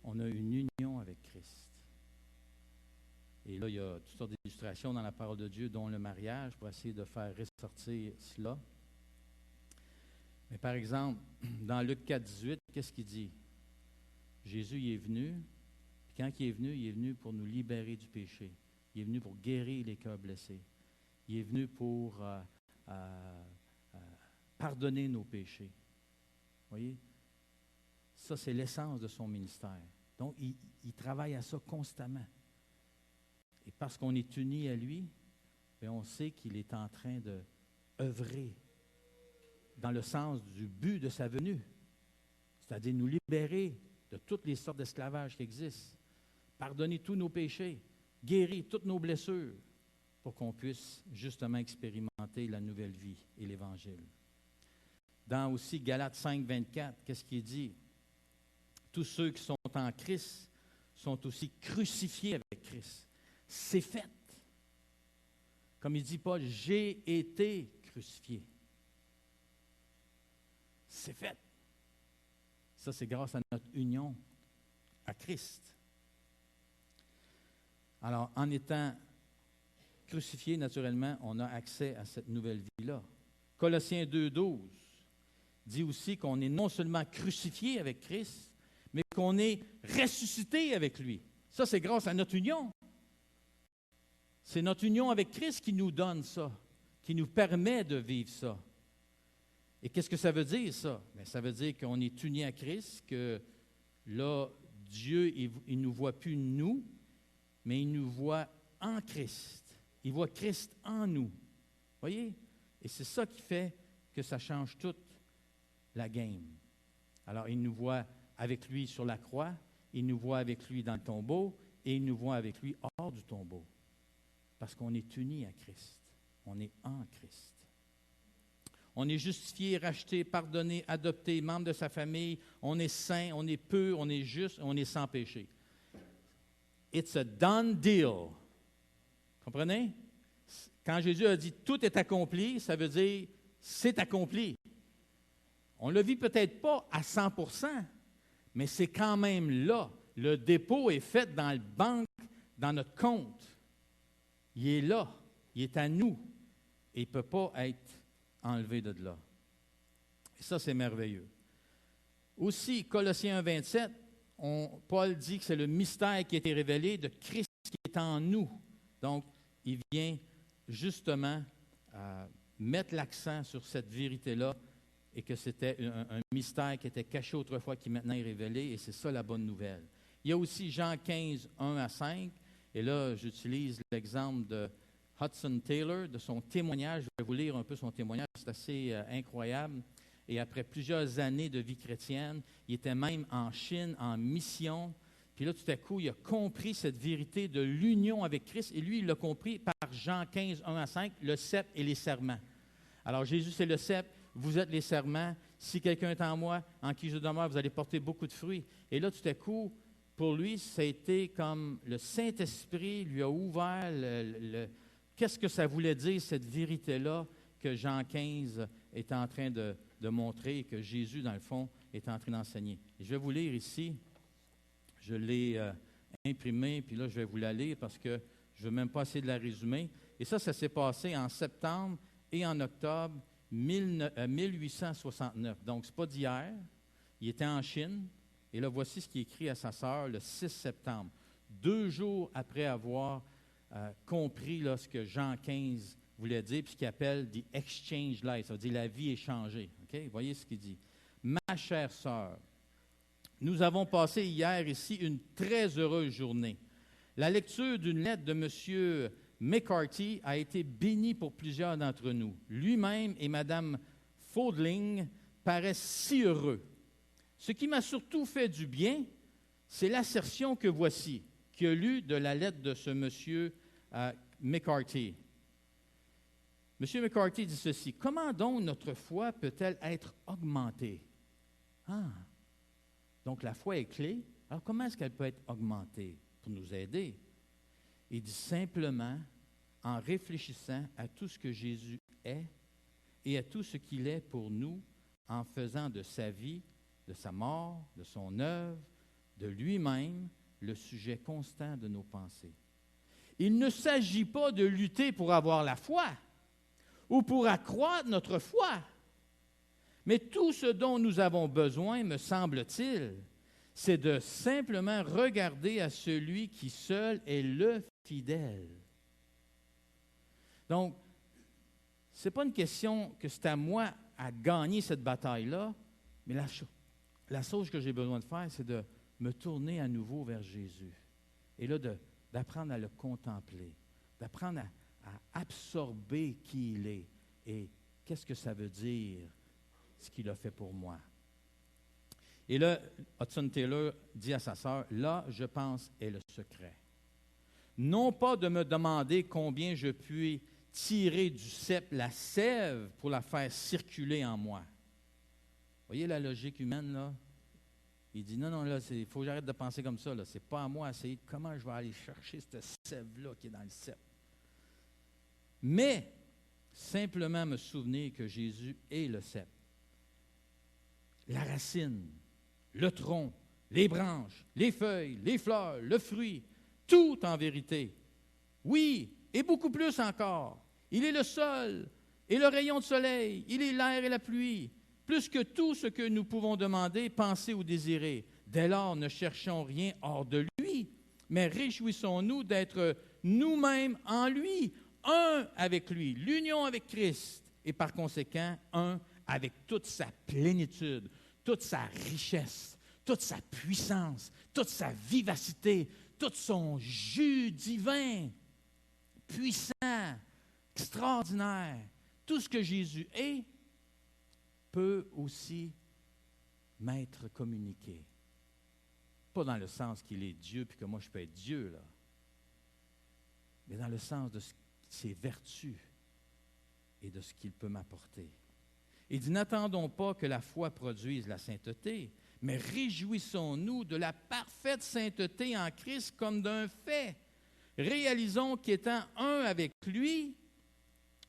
On a une union avec Christ. Et là, il y a toutes sortes d'illustrations dans la parole de Dieu, dont le mariage, pour essayer de faire ressortir cela. Mais par exemple, dans Luc 4, 18, qu'est-ce qu'il dit? Jésus il est venu, puis quand il est venu pour nous libérer du péché. Il est venu pour guérir les cœurs blessés. Il est venu pour pardonner nos péchés. Vous voyez? Ça, c'est l'essence de son ministère. Donc, il travaille à ça constamment. Et parce qu'on est unis à lui, bien, on sait qu'il est en train d'œuvrer dans le sens du but de sa venue, c'est-à-dire nous libérer de toutes les sortes d'esclavages qui existent, pardonner tous nos péchés, guérir toutes nos blessures, pour qu'on puisse justement expérimenter la nouvelle vie et l'Évangile. Dans aussi Galates 5, 24, qu'est-ce qu'il dit? Tous ceux qui sont en Christ sont aussi crucifiés avec Christ. C'est fait. Comme il dit Paul, j'ai été crucifié. C'est fait. Ça, c'est grâce à notre union à Christ. Alors, en étant crucifié, naturellement, on a accès à cette nouvelle vie-là. Colossiens 2, 12 dit aussi qu'on est non seulement crucifié avec Christ, mais qu'on est ressuscité avec lui. Ça, c'est grâce à notre union. C'est notre union avec Christ qui nous donne ça, qui nous permet de vivre ça. Et qu'est-ce que ça veut dire, ça? Bien, ça veut dire qu'on est unis à Christ, que là, Dieu, il ne nous voit plus nous, mais il nous voit en Christ. Il voit Christ en nous. Vous voyez? Et c'est ça qui fait que ça change toute la game. Alors, il nous voit avec lui sur la croix, il nous voit avec lui dans le tombeau, et il nous voit avec lui hors du tombeau. Parce qu'on est unis à Christ. On est en Christ. On est justifié, racheté, pardonné, adopté, membre de sa famille. On est saint, on est pur, on est juste, on est sans péché. It's a done deal. Comprenez? Quand Jésus a dit « tout est accompli », ça veut dire « c'est accompli ». On ne le vit peut-être pas à 100%, mais c'est quand même là. Le dépôt est fait dans la banque, dans notre compte. Il est là. Il est à nous. Et il ne peut pas être enlevé de là. Et ça, c'est merveilleux. Aussi, Colossiens 1, 27, Paul dit que c'est le mystère qui a été révélé de Christ qui est en nous. Donc, il vient justement mettre l'accent sur cette vérité-là et que c'était un mystère qui était caché autrefois, qui maintenant est révélé, et c'est ça la bonne nouvelle. Il y a aussi Jean 15, 1 à 5, et là, j'utilise l'exemple de Hudson Taylor, de son témoignage. Je vais vous lire un peu son témoignage, c'est assez incroyable. Et après plusieurs années de vie chrétienne, il était même en Chine, en mission. Puis là, tout à coup, il a compris cette vérité de l'union avec Christ. Et lui, il l'a compris par Jean 15, 1 à 5, le cep et les serments. Alors, Jésus, c'est le cep, vous êtes les serments. Si quelqu'un est en moi, en qui je demeure, vous allez porter beaucoup de fruits. Et là, tout à coup, pour lui, ça a été comme le Saint-Esprit lui a ouvert qu'est-ce que ça voulait dire, cette vérité-là que Jean 15 est en train de montrer et que Jésus, dans le fond, est en train d'enseigner. Et je vais vous lire ici. Je l'ai imprimé, puis là, je vais vous la lire parce que je ne veux même pas essayer de la résumer. Et ça s'est passé en septembre et en octobre 1869. Donc, ce n'est pas d'hier. Il était en Chine. Et là, voici ce qu'il écrit à sa sœur le 6 septembre, 2 jours après avoir compris là, ce que Jean 15 voulait dire, puis ce qu'il appelle « the exchange life », ça veut dire la vie échangée. Okay? Voyez ce qu'il dit. « Ma chère sœur, nous avons passé hier ici une très heureuse journée. La lecture d'une lettre de M. McCarthy a été bénie pour plusieurs d'entre nous. Lui-même et Mme Fodling paraissent si heureux. Ce qui m'a surtout fait du bien, c'est l'assertion que voici, qui a lu de la lettre de ce M. McCarthy. M. McCarthy dit ceci, « Comment donc notre foi peut-elle être augmentée? » Ah! Donc, la foi est clé. Alors, comment est-ce qu'elle peut être augmentée pour nous aider? Il dit simplement en réfléchissant à tout ce que Jésus est et à tout ce qu'il est pour nous en faisant de sa vie, de sa mort, de son œuvre, de lui-même, le sujet constant de nos pensées. Il ne s'agit pas de lutter pour avoir la foi ou pour accroître notre foi. Mais tout ce dont nous avons besoin, me semble-t-il, c'est de simplement regarder à celui qui seul est le fidèle. Donc, ce n'est pas une question que c'est à moi à gagner cette bataille-là, mais la chose que j'ai besoin de faire, c'est de me tourner à nouveau vers Jésus. Et là, d'apprendre à le contempler, d'apprendre à absorber qui il est et qu'est-ce que ça veut dire, ce qu'il a fait pour moi. Et là, Hudson Taylor dit à sa sœur, là, je pense, est le secret. Non pas de me demander combien je puis tirer du cep la sève pour la faire circuler en moi. Voyez la logique humaine, là? Il dit, non, là, il faut que j'arrête de penser comme ça. Ce n'est pas à moi d'essayer comment je vais aller chercher cette sève-là qui est dans le cep. Mais, simplement me souvenir que Jésus est le cep. La racine, le tronc, les branches, les feuilles, les fleurs, le fruit, tout en vérité. Oui, et beaucoup plus encore. Il est le sol et le rayon de soleil, il est l'air et la pluie, plus que tout ce que nous pouvons demander, penser ou désirer. Dès lors, ne cherchons rien hors de lui, mais réjouissons-nous d'être nous-mêmes en lui, un avec lui, l'union avec Christ, et par conséquent, un avec toute sa plénitude, toute sa richesse, toute sa puissance, toute sa vivacité, tout son jus divin, puissant, extraordinaire. Tout ce que Jésus est peut aussi m'être communiqué. Pas dans le sens qu'il est Dieu puis que moi je peux être Dieu, là, mais dans le sens de ses vertus et de ce qu'il peut m'apporter. Il dit, n'attendons pas que la foi produise la sainteté, mais réjouissons-nous de la parfaite sainteté en Christ comme d'un fait. Réalisons qu'étant un avec lui,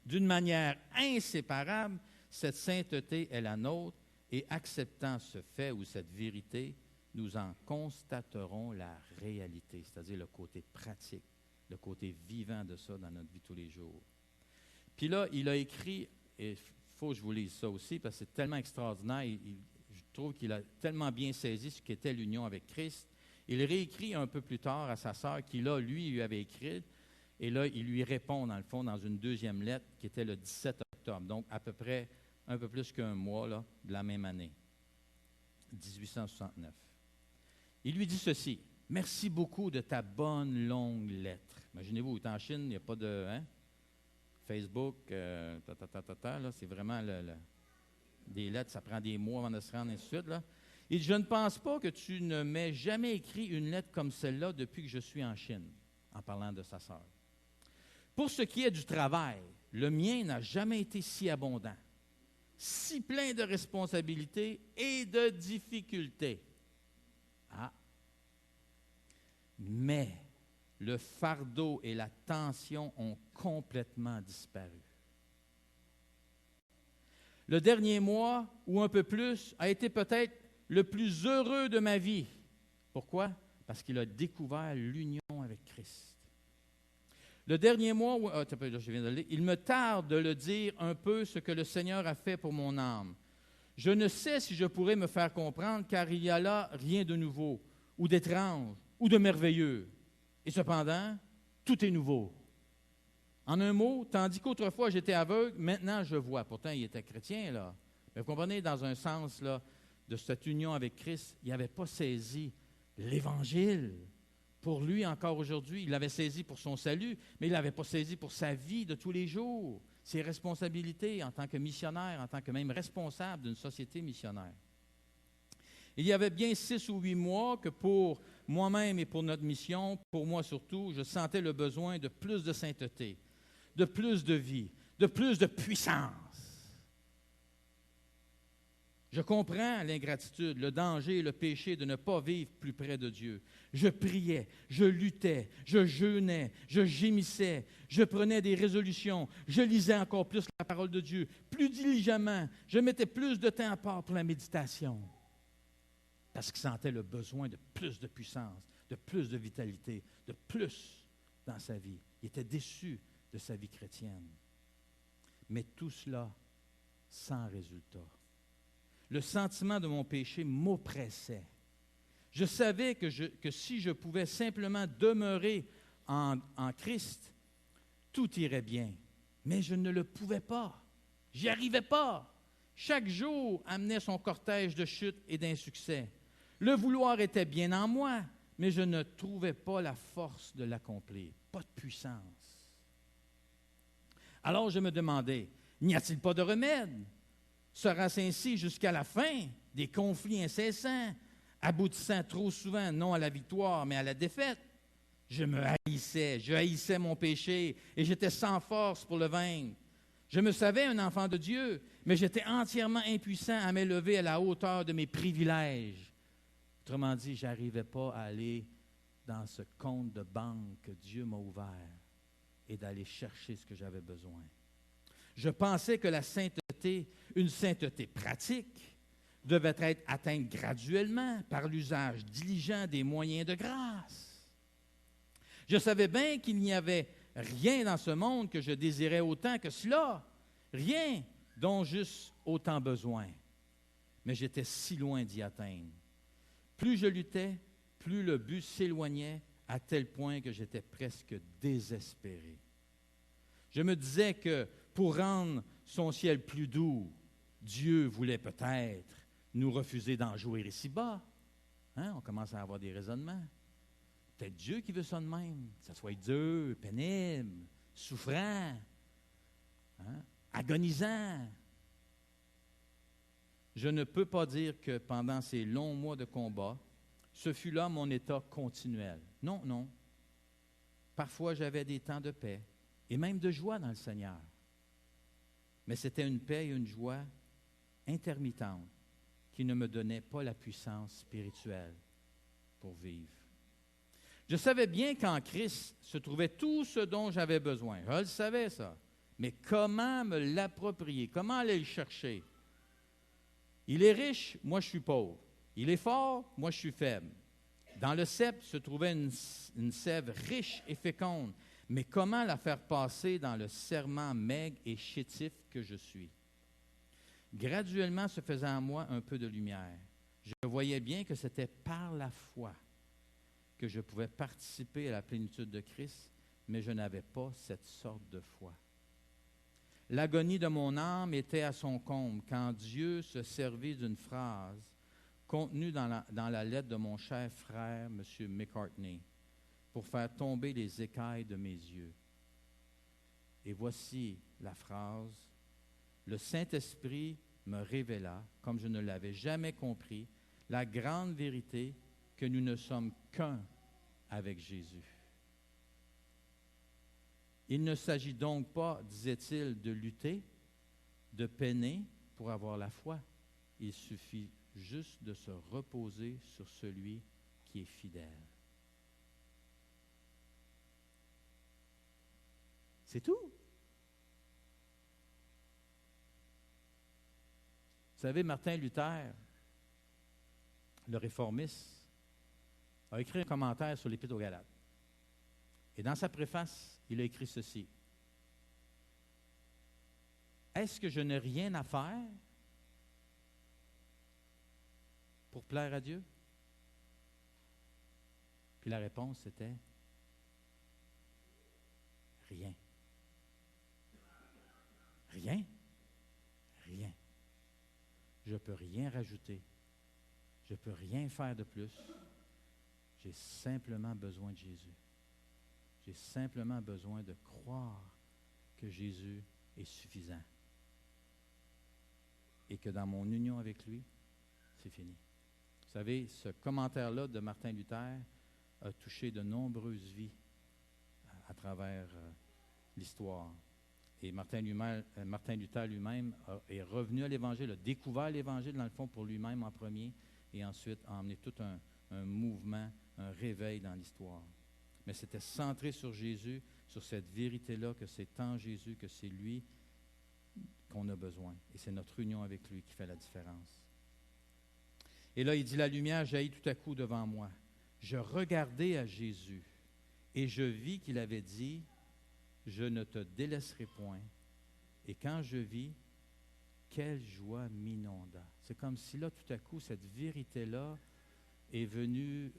d'une manière inséparable, cette sainteté est la nôtre, et acceptant ce fait ou cette vérité, nous en constaterons la réalité, c'est-à-dire le côté pratique, le côté vivant de ça dans notre vie tous les jours. Puis là, il a écrit, et il faut que je vous lise ça aussi, parce que c'est tellement extraordinaire, je trouve qu'il a tellement bien saisi ce qu'était l'union avec Christ. Il réécrit un peu plus tard à sa sœur, qui là, lui avait écrit, et là, il lui répond, dans le fond, dans une deuxième lettre, qui était le 17 octobre, donc à peu près un peu plus qu'un mois là, de la même année, 1869. Il lui dit ceci, « Merci beaucoup de ta bonne longue lettre. » Imaginez-vous, il est en Chine, il n'y a pas de... Hein? Facebook, là, c'est vraiment des lettres, ça prend des mois avant de se rendre, ainsi de suite. Là. Il dit, je ne pense pas que tu ne m'aies jamais écrit une lettre comme celle-là depuis que je suis en Chine, en parlant de sa sœur. Pour ce qui est du travail, le mien n'a jamais été si abondant, si plein de responsabilités et de difficultés. Ah! Mais le fardeau et la tension ont complètement disparu. Le dernier mois, ou un peu plus, a été peut-être le plus heureux de ma vie. Pourquoi? Parce qu'il a découvert l'union avec Christ. Le dernier mois, je viens de le lire, il me tarde de le dire un peu ce que le Seigneur a fait pour mon âme. Je ne sais si je pourrais me faire comprendre, car il n'y a là rien de nouveau, ou d'étrange, ou de merveilleux. Et cependant, tout est nouveau. En un mot, tandis qu'autrefois j'étais aveugle, maintenant je vois. Pourtant, il était chrétien, là. Mais vous comprenez, dans un sens là, de cette union avec Christ, il n'avait pas saisi l'Évangile. Pour lui, encore aujourd'hui, il l'avait saisi pour son salut, mais il ne l'avait pas saisi pour sa vie de tous les jours, ses responsabilités en tant que missionnaire, en tant que même responsable d'une société missionnaire. Il y avait bien 6 ou 8 mois que pour moi-même et pour notre mission, pour moi surtout, je sentais le besoin de plus de sainteté, de plus de vie, de plus de puissance. Je comprends l'ingratitude, le danger et le péché de ne pas vivre plus près de Dieu. Je priais, je luttais, je jeûnais, je gémissais, je prenais des résolutions, je lisais encore plus la parole de Dieu, plus diligemment, je mettais plus de temps à part pour la méditation. Parce qu'il sentait le besoin de plus de puissance, de plus de vitalité, de plus dans sa vie. Il était déçu de sa vie chrétienne. Mais tout cela sans résultat. Le sentiment de mon péché m'oppressait. Je savais que si je pouvais simplement demeurer en Christ, tout irait bien. Mais je ne le pouvais pas. J'y arrivais pas. Chaque jour amenait son cortège de chutes et d'insuccès. Le vouloir était bien en moi, mais je ne trouvais pas la force de l'accomplir. Pas de puissance. Alors je me demandais, n'y a-t-il pas de remède? Sera-ce ainsi jusqu'à la fin des conflits incessants, aboutissant trop souvent non à la victoire, mais à la défaite? Je haïssais mon péché et j'étais sans force pour le vaincre. Je me savais un enfant de Dieu, mais j'étais entièrement impuissant à m'élever à la hauteur de mes privilèges. Autrement dit, je n'arrivais pas à aller dans ce compte de banque que Dieu m'a ouvert et d'aller chercher ce que j'avais besoin. Je pensais que la sainteté, une sainteté pratique, devait être atteinte graduellement par l'usage diligent des moyens de grâce. Je savais bien qu'il n'y avait rien dans ce monde que je désirais autant que cela, rien dont j'eusse autant besoin. Mais j'étais si loin d'y atteindre. Plus je luttais, plus le but s'éloignait à tel point que j'étais presque désespéré. Je me disais que pour rendre son ciel plus doux, Dieu voulait peut-être nous refuser d'en jouir ici-bas. Hein? On commence à avoir des raisonnements. Peut-être Dieu qui veut ça de même, que ça soit dur, pénible, souffrant, hein? Agonisant. Je ne peux pas dire que pendant ces longs mois de combat, ce fut là mon état continuel. Non, non. Parfois, j'avais des temps de paix et même de joie dans le Seigneur. Mais c'était une paix et une joie intermittentes qui ne me donnaient pas la puissance spirituelle pour vivre. Je savais bien qu'en Christ se trouvait tout ce dont j'avais besoin. Je le savais, ça. Mais comment me l'approprier? Comment aller le chercher? Il est riche, moi je suis pauvre. Il est fort, moi je suis faible. Dans le cep se trouvait une sève riche et féconde. Mais comment la faire passer dans le serment maigre et chétif que je suis? Graduellement se faisait en moi un peu de lumière. Je voyais bien que c'était par la foi que je pouvais participer à la plénitude de Christ, mais je n'avais pas cette sorte de foi. L'agonie de mon âme était à son comble quand Dieu se servit d'une phrase contenue dans la lettre de mon cher frère, M. McCartney, pour faire tomber les écailles de mes yeux. Et voici la phrase, « Le Saint-Esprit me révéla, comme je ne l'avais jamais compris, la grande vérité que nous ne sommes qu'un avec Jésus. Il ne s'agit donc pas, disait-il, de lutter, de peiner pour avoir la foi. Il suffit juste de se reposer sur celui qui est fidèle. » C'est tout. Vous savez, Martin Luther, le réformiste, a écrit un commentaire sur l'Épître aux Galates. Et dans sa préface, il a écrit ceci. « Est-ce que je n'ai rien à faire pour plaire à Dieu? » Puis la réponse c'était « Rien. Rien. Rien. Je ne peux rien rajouter. Je ne peux rien faire de plus. J'ai simplement besoin de Jésus. J'ai simplement besoin de croire que Jésus est suffisant. Et que dans mon union avec lui, c'est fini. » Vous savez, ce commentaire-là de Martin Luther a touché de nombreuses vies à travers l'histoire. Et Martin Luther lui-même est revenu à l'Évangile, a découvert l'Évangile, dans le fond, pour lui-même en premier, et ensuite a emmené tout un mouvement, un réveil dans l'histoire. Mais c'était centré sur Jésus, sur cette vérité-là, que c'est en Jésus, que c'est lui qu'on a besoin. Et c'est notre union avec lui qui fait la différence. Et là, il dit, « La lumière jaillit tout à coup devant moi. Je regardai à Jésus, et je vis qu'il avait dit, « Je ne te délaisserai point. » Et quand je vis, quelle joie m'inonda. C'est comme si là, tout à coup, cette vérité-là est venue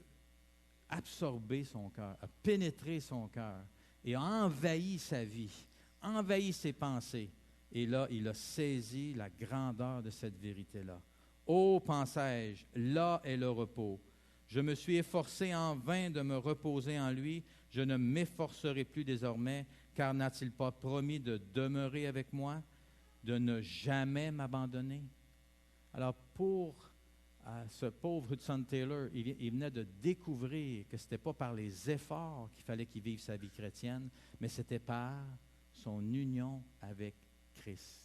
absorber son cœur, a pénétré son cœur et a envahi sa vie, envahi ses pensées. Et là, il a saisi la grandeur de cette vérité-là. « Oh, pensais-je, là est le repos. Je me suis efforcé en vain de me reposer en lui. Je ne m'efforcerai plus désormais, car n'a-t-il pas promis de demeurer avec moi, de ne jamais m'abandonner? » Alors, pour ce pauvre Hudson Taylor, il venait de découvrir que ce n'était pas par les efforts qu'il fallait qu'il vive sa vie chrétienne, mais c'était par son union avec Christ.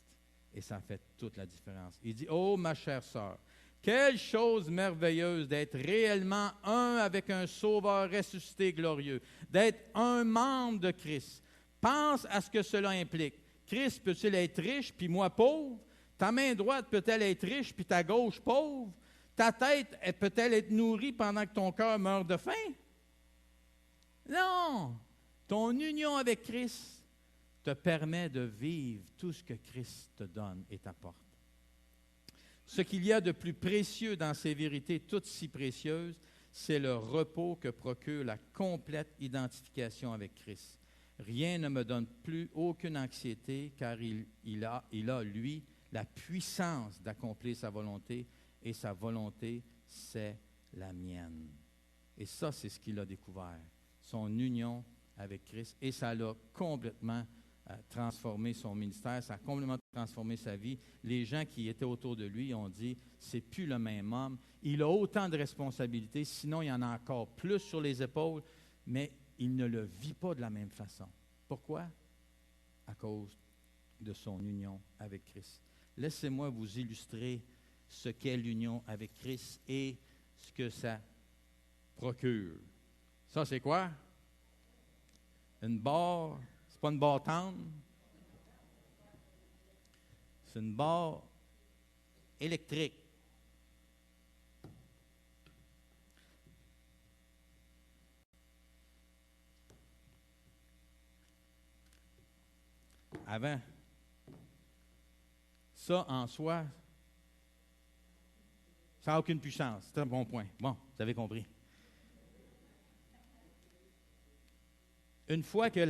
Et ça fait toute la différence. Il dit, « Oh, ma chère sœur, quelle chose merveilleuse d'être réellement un avec un Sauveur ressuscité glorieux, d'être un membre de Christ. Pense à ce que cela implique. Christ peut-il être riche, puis moi pauvre? Ta main droite peut-elle être riche, puis ta gauche pauvre? Ta tête peut-elle être nourrie pendant que ton cœur meurt de faim? Non! Ton union avec Christ te permet de vivre tout ce que Christ te donne et t'apporte. Ce qu'il y a de plus précieux dans ces vérités, toutes si précieuses, c'est le repos que procure la complète identification avec Christ. Rien ne me donne plus aucune anxiété, car il a, lui, la puissance d'accomplir sa volonté, et sa volonté, c'est la mienne. Et ça, c'est ce qu'il a découvert, son union avec Christ, et ça l'a complètement transformé son ministère, ça a complètement transformé sa vie. Les gens qui étaient autour de lui ont dit, c'est plus le même homme, il a autant de responsabilités, sinon il y en a encore plus sur les épaules, mais il ne le vit pas de la même façon. Pourquoi? À cause de son union avec Christ. Laissez-moi vous illustrer ce qu'est l'union avec Christ et ce que ça procure. Ça, c'est quoi? Une barre, c'est pas une barre tendre, c'est une barre électrique. Avant, ça en soi, ça n'a aucune puissance. C'est un bon point. Bon, vous avez compris. Une fois que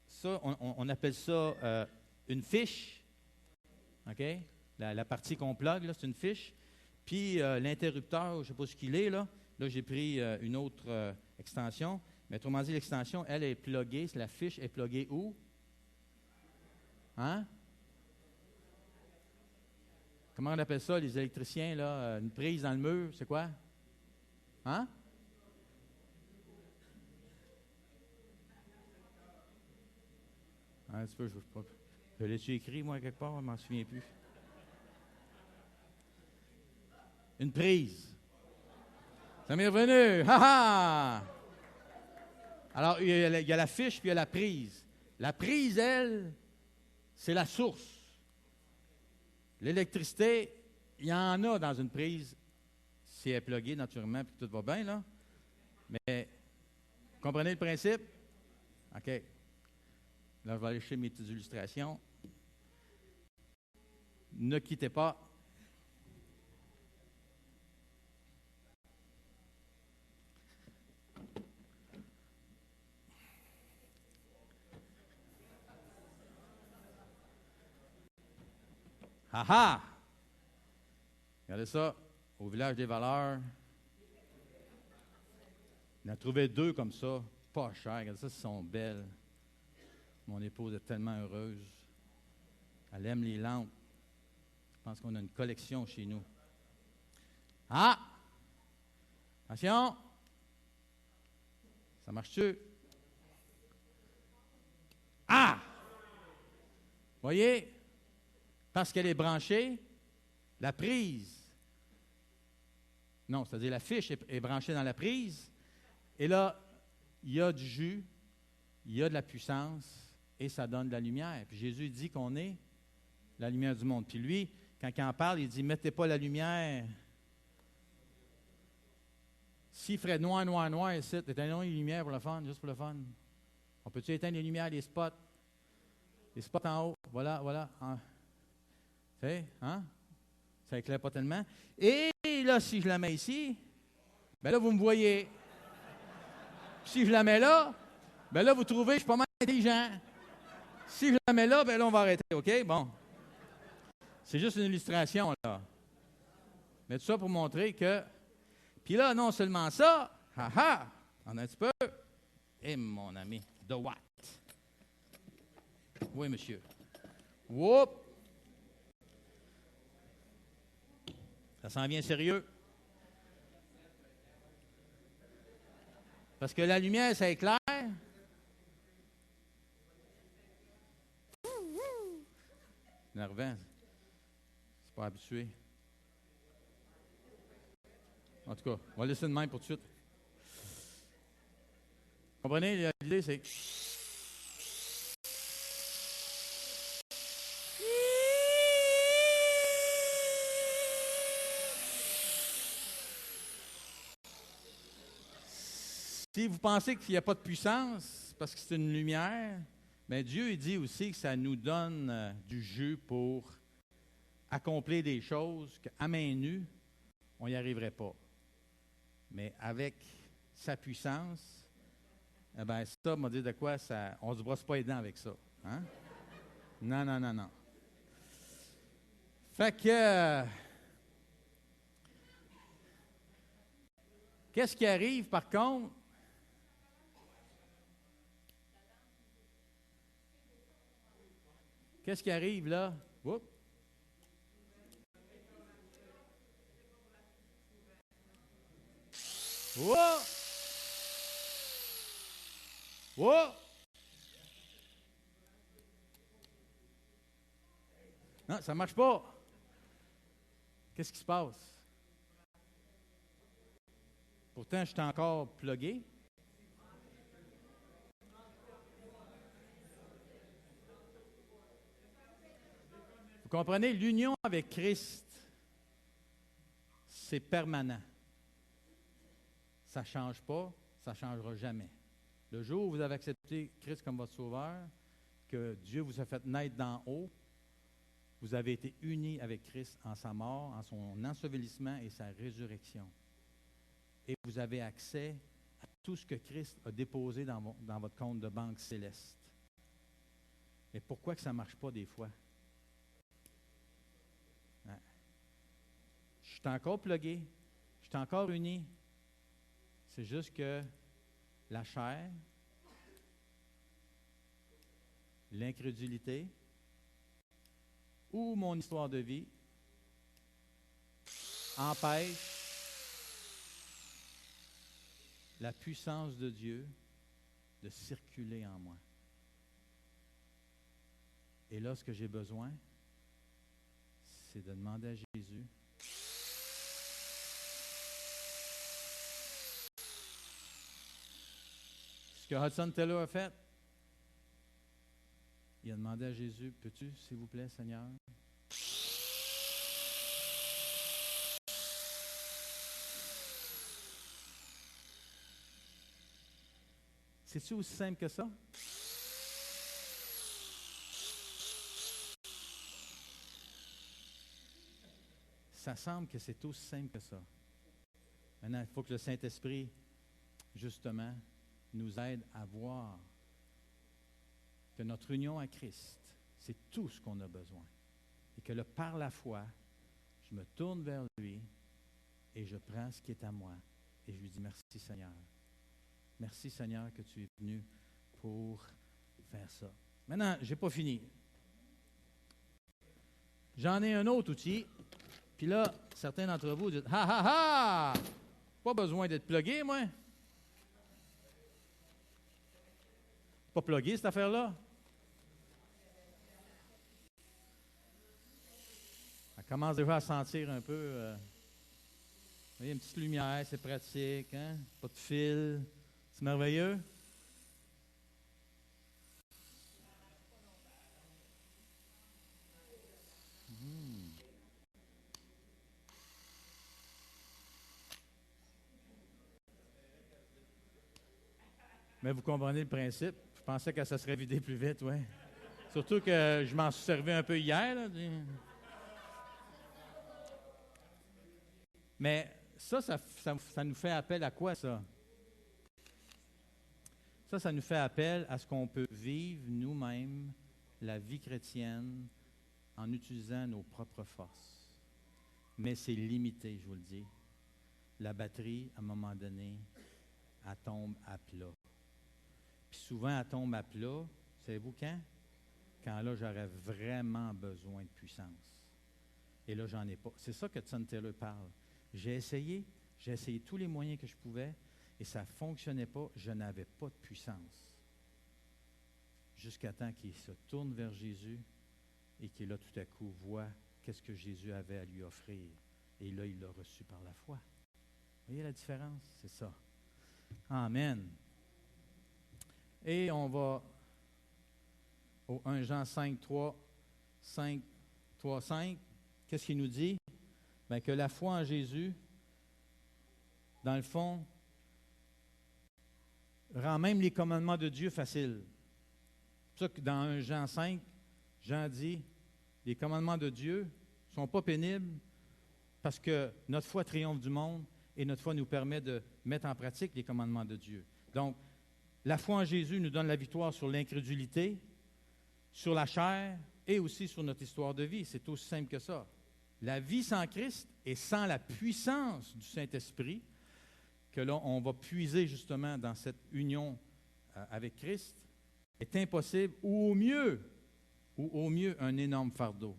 ça, on appelle ça une fiche, OK? La partie qu'on plug, là, c'est une fiche. Puis l'interrupteur, je ne sais pas ce qu'il est, là. Là, j'ai pris une autre extension. Mais autrement dit, l'extension, elle est pluguée. La fiche est pluguée où? Hein? Comment on appelle ça, les électriciens, là? Une prise dans le mur, c'est quoi? Hein? Un petit peu, je l'ai-tu écrit, moi, quelque part? Je ne m'en souviens plus. Une prise. Ça m'est revenu. Ha ha! Alors, il y a la fiche, puis il y a la prise. La prise, elle, c'est la source. L'électricité, il y en a dans une prise, si elle est pluguée naturellement, puis tout va bien, là. Mais, vous comprenez le principe? OK. Là, je vais aller chercher mes petites illustrations. Ne quittez pas. Ah ah! Regardez ça, au village des valeurs. On a trouvé 2 comme ça, pas cher. Regardez ça, elles sont belles. Mon épouse est tellement heureuse. Elle aime les lampes. Je pense qu'on a une collection chez nous. Ah! Attention! Ça marche-tu? Ah! Voyez? Parce qu'elle est branchée, la prise. Non, c'est-à-dire la fiche est branchée dans la prise. Et là, il y a du jus, il y a de la puissance, et ça donne de la lumière. Puis Jésus dit qu'on est la lumière du monde. Puis lui, quand il en parle, il dit, mettez pas la lumière. S'il ferait noir, noir, noir, ici, éteignons les lumières pour le fun, juste pour le fun. On peut-tu éteindre les lumières, les spots? Les spots en haut, voilà, voilà. Tu sais, hein? Ça éclaire pas tellement. Et là, si je la mets ici, bien là, vous me voyez. Si je la mets là, bien là, vous trouvez que je suis pas mal intelligent. Si je la mets là, bien là, on va arrêter, OK? Bon. C'est juste une illustration, là. Mais tout ça pour montrer que... Puis là, non seulement ça, haha, on a un petit peu. Et mon ami, the what? Oui, monsieur. Whoop! Ça s'en vient sérieux. Parce que la lumière, ça éclaire. Nervant. C'est pas habitué. En tout cas, on va laisser de même pour tout de suite. Vous comprenez? L'idée, c'est... Si vous pensez qu'il n'y a pas de puissance, parce que c'est une lumière, bien Dieu il dit aussi que ça nous donne du jus pour accomplir des choses qu'à main nue, on n'y arriverait pas. Mais avec sa puissance, eh bien, ça m'a dit de quoi, ça, on ne se brosse pas les dents avec ça. Hein? Non, non, non, non. Fait que, qu'est-ce qui arrive par contre? Qu'est-ce qui arrive là? Oups. Oh! Oh! Non, ça ne marche pas. Qu'est-ce qui se passe? Pourtant, je suis encore plugué. Vous comprenez? L'union avec Christ, c'est permanent. Ça ne change pas, ça ne changera jamais. Le jour où vous avez accepté Christ comme votre sauveur, que Dieu vous a fait naître d'en haut, vous avez été unis avec Christ en sa mort, en son ensevelissement et sa résurrection. Et vous avez accès à tout ce que Christ a déposé dans votre compte de banque céleste. Mais pourquoi que ça ne marche pas des fois? Hein? Je suis encore plugué, je suis encore uni. C'est juste que la chair, l'incrédulité, ou mon histoire de vie empêche la puissance de Dieu de circuler en moi. Et là, ce que j'ai besoin, c'est de demander à Jésus ce que Hudson Taylor a fait. Il a demandé à Jésus, peux-tu, s'il vous plaît, Seigneur? C'est-tu aussi simple que ça? Ça semble que c'est aussi simple que ça. Maintenant, il faut que le Saint-Esprit, justement, nous aide à voir que notre union à Christ, c'est tout ce qu'on a besoin. Et que là, par la foi, je me tourne vers lui et je prends ce qui est à moi. Et je lui dis, merci Seigneur. Merci Seigneur que tu es venu pour faire ça. Maintenant, je n'ai pas fini. J'en ai un autre outil. Puis là, certains d'entre vous disent, ha ha ha! Pas besoin d'être plugué, moi. Pas plugué, cette affaire-là. Elle commence déjà à sentir un peu. Vous voyez, une petite lumière, c'est pratique, hein? Pas de fil. C'est merveilleux. Mais vous comprenez le principe. Je pensais que ça serait vidé plus vite, oui. Surtout que je m'en suis servi un peu hier. Là. Mais ça nous fait appel à quoi, ça? Ça nous fait appel à ce qu'on peut vivre nous-mêmes la vie chrétienne en utilisant nos propres forces. Mais c'est limité, je vous le dis. La batterie, à un moment donné, elle tombe à plat. Puis souvent, elle tombe à plat, savez-vous quand? Quand là, j'aurais vraiment besoin de puissance. Et là, j'en ai pas. C'est ça que Hudson Taylor parle. J'ai essayé tous les moyens que je pouvais, et ça ne fonctionnait pas, je n'avais pas de puissance. Jusqu'à temps qu'il se tourne vers Jésus et qu'il, là, tout à coup, voit qu'est-ce que Jésus avait à lui offrir. Et là, il l'a reçu par la foi. Vous voyez la différence? C'est ça. Amen. Et on va au 1 Jean 5, 3, 5. Qu'est-ce qu'il nous dit? Bien, que la foi en Jésus, dans le fond, rend même les commandements de Dieu faciles. C'est pour ça que dans 1 Jean 5, Jean dit, les commandements de Dieu ne sont pas pénibles parce que notre foi triomphe du monde et notre foi nous permet de mettre en pratique les commandements de Dieu. Donc, la foi en Jésus nous donne la victoire sur l'incrédulité, sur la chair et aussi sur notre histoire de vie. C'est aussi simple que ça. La vie sans Christ et sans la puissance du Saint-Esprit, que là, on va puiser justement dans cette union avec Christ, est impossible ou au mieux, un énorme fardeau.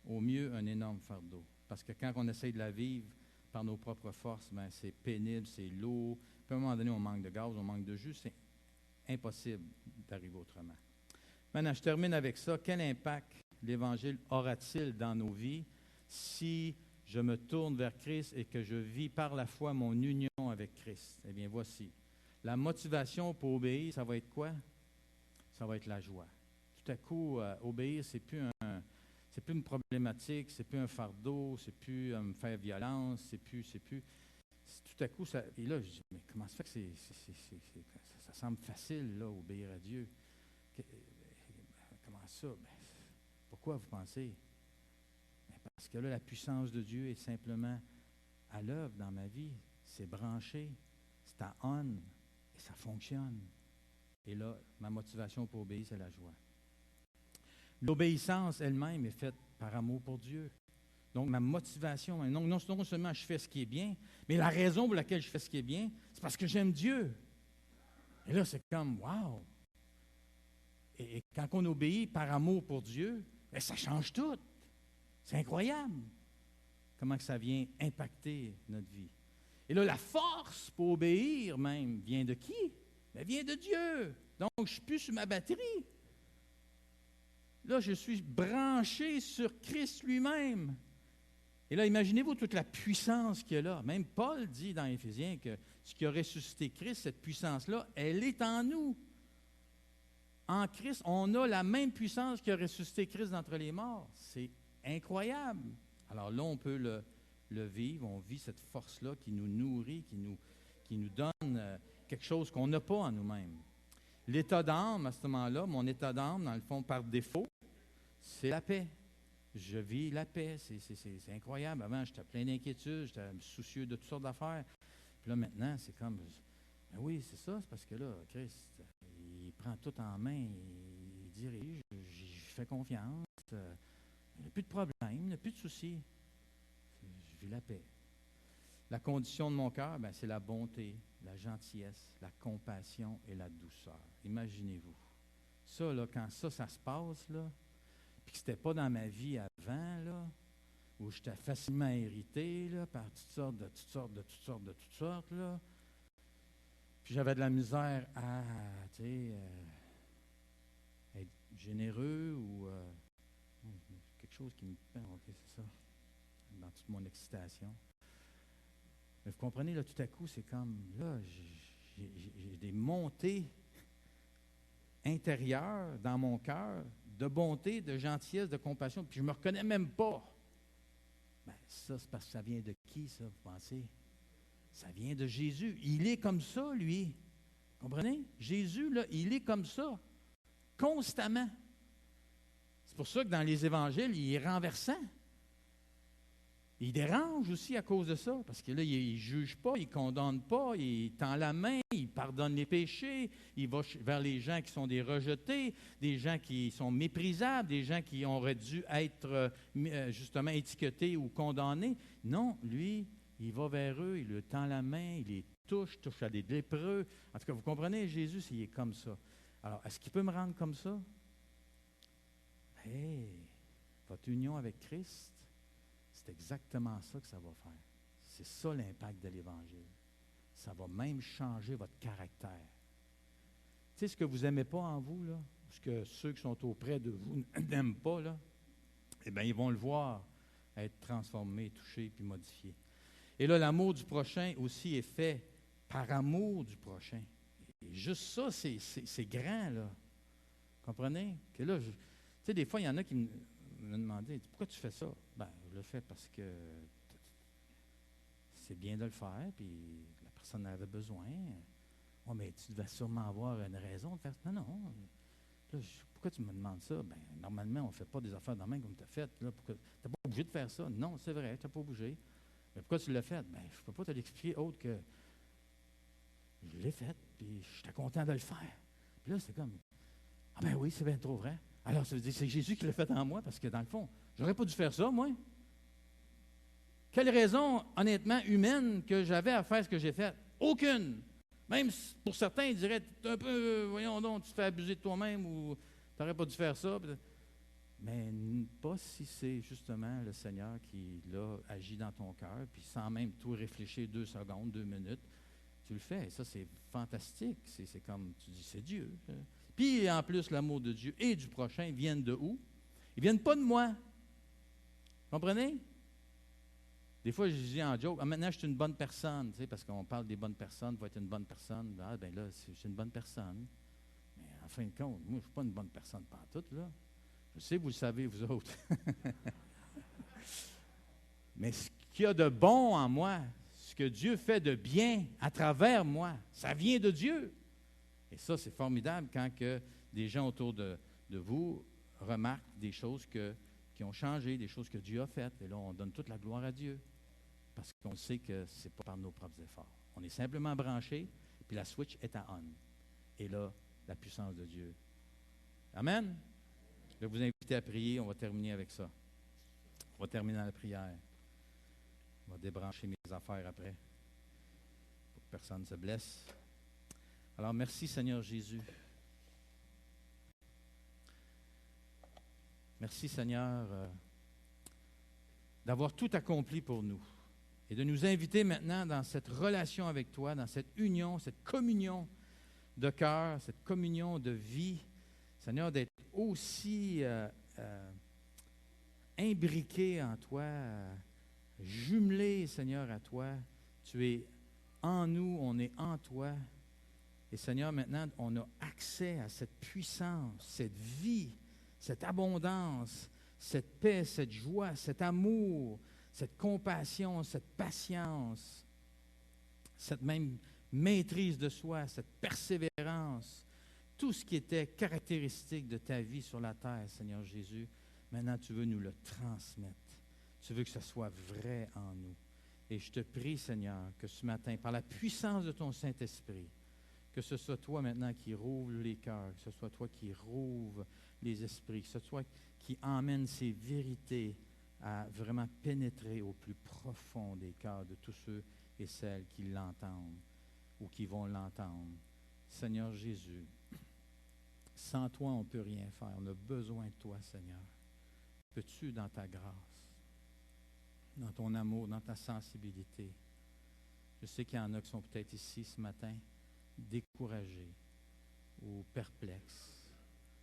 Au mieux, un énorme fardeau. Parce que quand on essaye de la vivre par nos propres forces, ben, c'est pénible, c'est lourd. Puis à un moment donné, on manque de gaz, on manque de jus. C'est impossible d'arriver autrement. Maintenant, je termine avec ça. Quel impact l'Évangile aura-t-il dans nos vies si je me tourne vers Christ et que je vis par la foi mon union avec Christ? Eh bien, voici. La motivation pour obéir, ça va être quoi? Ça va être la joie. Tout à coup, obéir, c'est plus une problématique, c'est plus un fardeau, c'est plus me faire violence, c'est plus. Tout à coup, ça. Et là, je dis, mais comment ça fait que ça semble facile, là, obéir à Dieu? Comment ça? Ben, pourquoi vous pensez? Ben, parce que là, la puissance de Dieu est simplement à l'œuvre dans ma vie. C'est branché, c'est à on, et ça fonctionne. Et là, ma motivation pour obéir, c'est la joie. L'obéissance elle-même est faite par amour pour Dieu. Donc, ma motivation, non seulement je fais ce qui est bien, mais la raison pour laquelle je fais ce qui est bien, c'est parce que j'aime Dieu. Et là, c'est comme, wow! Et quand on obéit par amour pour Dieu, Mais ça change tout. C'est incroyable comment que ça vient impacter notre vie. Et là, la force pour obéir même vient de qui? Elle vient de Dieu. Donc, je ne suis plus sur ma batterie. Là, je suis branché sur Christ lui-même. Et là, imaginez-vous toute la puissance qu'il y a là. Même Paul dit dans Éphésiens que ce qui a ressuscité Christ, cette puissance-là, elle est en nous. En Christ, on a la même puissance qui a ressuscité Christ d'entre les morts. C'est incroyable. Alors là, on peut le vivre. On vit cette force-là qui nous nourrit, qui nous donne quelque chose qu'on n'a pas en nous-mêmes. L'état d'âme, à ce moment-là, mon état d'âme, dans le fond, par défaut, c'est la paix. Je vis la paix. C'est incroyable. Avant, j'étais plein d'inquiétudes, j'étais soucieux de toutes sortes d'affaires. Puis là, maintenant, c'est comme, ben oui, c'est ça, c'est parce que là, Christ, il prend tout en main, il dirige, j'y fais confiance, il n'y a plus de problème, il n'y a plus de soucis. Je vis la paix. La condition de mon cœur, ben, c'est la bonté, la gentillesse, la compassion et la douceur. Imaginez-vous. Ça, là, quand ça se passe, là, puis que ce n'était pas dans ma vie avant, là, où j'étais facilement irrité là, par toutes sortes, là. Puis j'avais de la misère à, être généreux ou quelque chose qui me... OK, c'est ça, dans toute mon excitation. Mais vous comprenez, là, tout à coup, c'est comme, là, j'ai des montées intérieures dans mon cœur, de bonté, de gentillesse, de compassion, puis je ne me reconnais même pas. Ben, ça, c'est parce que ça vient de qui, ça, vous pensez? Ça vient de Jésus. Il est comme ça, lui. Comprenez? Jésus, là, il est comme ça, constamment. C'est pour ça que dans les évangiles, il est renversant. Il dérange aussi à cause de ça, parce que là, il ne juge pas, il ne condamne pas, il tend la main, il pardonne les péchés, il va vers les gens qui sont des rejetés, des gens qui sont méprisables, des gens qui auraient dû être justement étiquetés ou condamnés. Non, lui, il va vers eux, il leur tend la main, il les touche à des lépreux. En tout cas, vous comprenez, Jésus, il est comme ça. Alors, est-ce qu'il peut me rendre comme ça? Hey, votre union avec Christ, c'est exactement ça que ça va faire. C'est ça l'impact de l'Évangile. Ça va même changer votre caractère. Tu sais, ce que vous n'aimez pas en vous, là, ce que ceux qui sont auprès de vous n'aiment pas, là, eh bien, ils vont le voir être transformé, touché, puis modifié. Et là, l'amour du prochain aussi est fait par amour du prochain. Et juste ça, c'est grand, là. Comprenez? Que là, tu sais, des fois, il y en a qui me demandaient, pourquoi tu fais ça? Ben, je le fais parce que c'est bien de le faire, puis la personne en avait besoin. Oh, mais tu devais sûrement avoir une raison de faire ça. Non, non. Là, pourquoi tu me demandes ça? Ben, normalement, on ne fait pas des affaires de même comme tu as fait. Tu n'es pas obligé de faire ça. Non, c'est vrai, tu n'es pas obligé. Mais pourquoi tu l'as fait? Ben, je ne peux pas te l'expliquer autre que je l'ai fait, puis j'étais content de le faire. Puis là, c'est comme, ah ben oui, c'est bien trop vrai. Alors, ça veut dire que c'est Jésus qui l'a fait en moi, parce que dans le fond, j'aurais pas dû faire ça, moi. Quelle raison, honnêtement, humaine que j'avais à faire ce que j'ai fait? Aucune. Même pour certains, ils diraient, un peu, voyons donc, tu te fais abuser de toi-même ou tu n'aurais pas dû faire ça. Mais pas si c'est justement le Seigneur qui, là, agit dans ton cœur, puis sans même tout réfléchir 2 secondes, 2 minutes, tu le fais. Et ça, c'est fantastique. C'est comme, tu dis, c'est Dieu. Puis, en plus, l'amour de Dieu et du prochain viennent de où? Ils ne viennent pas de moi. Comprenez? Des fois, je dis en joke, maintenant, je suis une bonne personne, tu sais, parce qu'on parle des bonnes personnes, faut être une bonne personne. Ah, bien là, je suis une bonne personne. Mais en fin de compte, moi, je ne suis pas une bonne personne pantoute, là. Je sais, vous le savez, vous autres. Mais ce qu'il y a de bon en moi, ce que Dieu fait de bien à travers moi, ça vient de Dieu. Et ça, c'est formidable quand que des gens autour de vous remarquent des choses qui ont changé, des choses que Dieu a faites. Et là, on donne toute la gloire à Dieu. Parce qu'on sait que ce n'est pas par nos propres efforts. On est simplement branché, puis la switch est à on. Et là, la puissance de Dieu. Amen. Je vais vous inviter à prier. On va terminer avec ça. On va terminer dans la prière. On va débrancher mes affaires après, pour que personne ne se blesse. Alors, merci Seigneur Jésus. Merci Seigneur d'avoir tout accompli pour nous et de nous inviter maintenant dans cette relation avec toi, dans cette union, cette communion de cœur, cette communion de vie. Seigneur, d'être aussi imbriqué en toi, jumelé, Seigneur, à toi. Tu es en nous, on est en toi. Et Seigneur, maintenant, on a accès à cette puissance, cette vie, cette abondance, cette paix, cette joie, cet amour, cette compassion, cette patience, cette même maîtrise de soi, cette persévérance, tout ce qui était caractéristique de ta vie sur la terre, Seigneur Jésus, maintenant tu veux nous le transmettre. Tu veux que ce soit vrai en nous. Et je te prie, Seigneur, que ce matin, par la puissance de ton Saint-Esprit, que ce soit toi maintenant qui rouvre les cœurs, que ce soit toi qui rouvre les esprits, que ce soit qui emmène ces vérités à vraiment pénétrer au plus profond des cœurs de tous ceux et celles qui l'entendent ou qui vont l'entendre. Seigneur Jésus, sans toi, on ne peut rien faire. On a besoin de toi, Seigneur. Peux-tu, dans ta grâce, dans ton amour, dans ta sensibilité, je sais qu'il y en a qui sont peut-être ici ce matin, découragés ou perplexes,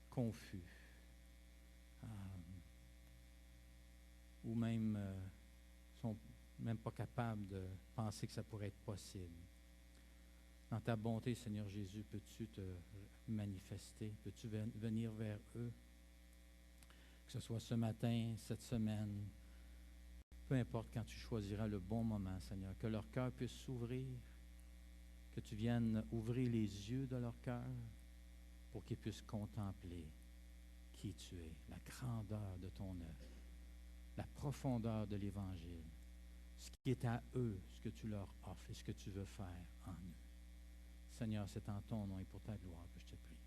confus, ou même sont même pas capables de penser que ça pourrait être possible. Dans ta bonté, Seigneur Jésus, peux-tu te manifester? Peux-tu venir vers eux? Que ce soit ce matin, cette semaine, peu importe quand tu choisiras le bon moment, Seigneur, que leur cœur puisse s'ouvrir, que tu viennes ouvrir les yeux de leur cœur pour qu'ils puissent contempler qui tu es, la grandeur de ton œuvre, la profondeur de l'Évangile, ce qui est à eux, ce que tu leur offres et ce que tu veux faire en eux. Seigneur, c'est en ton nom et pour ta gloire que je te prie.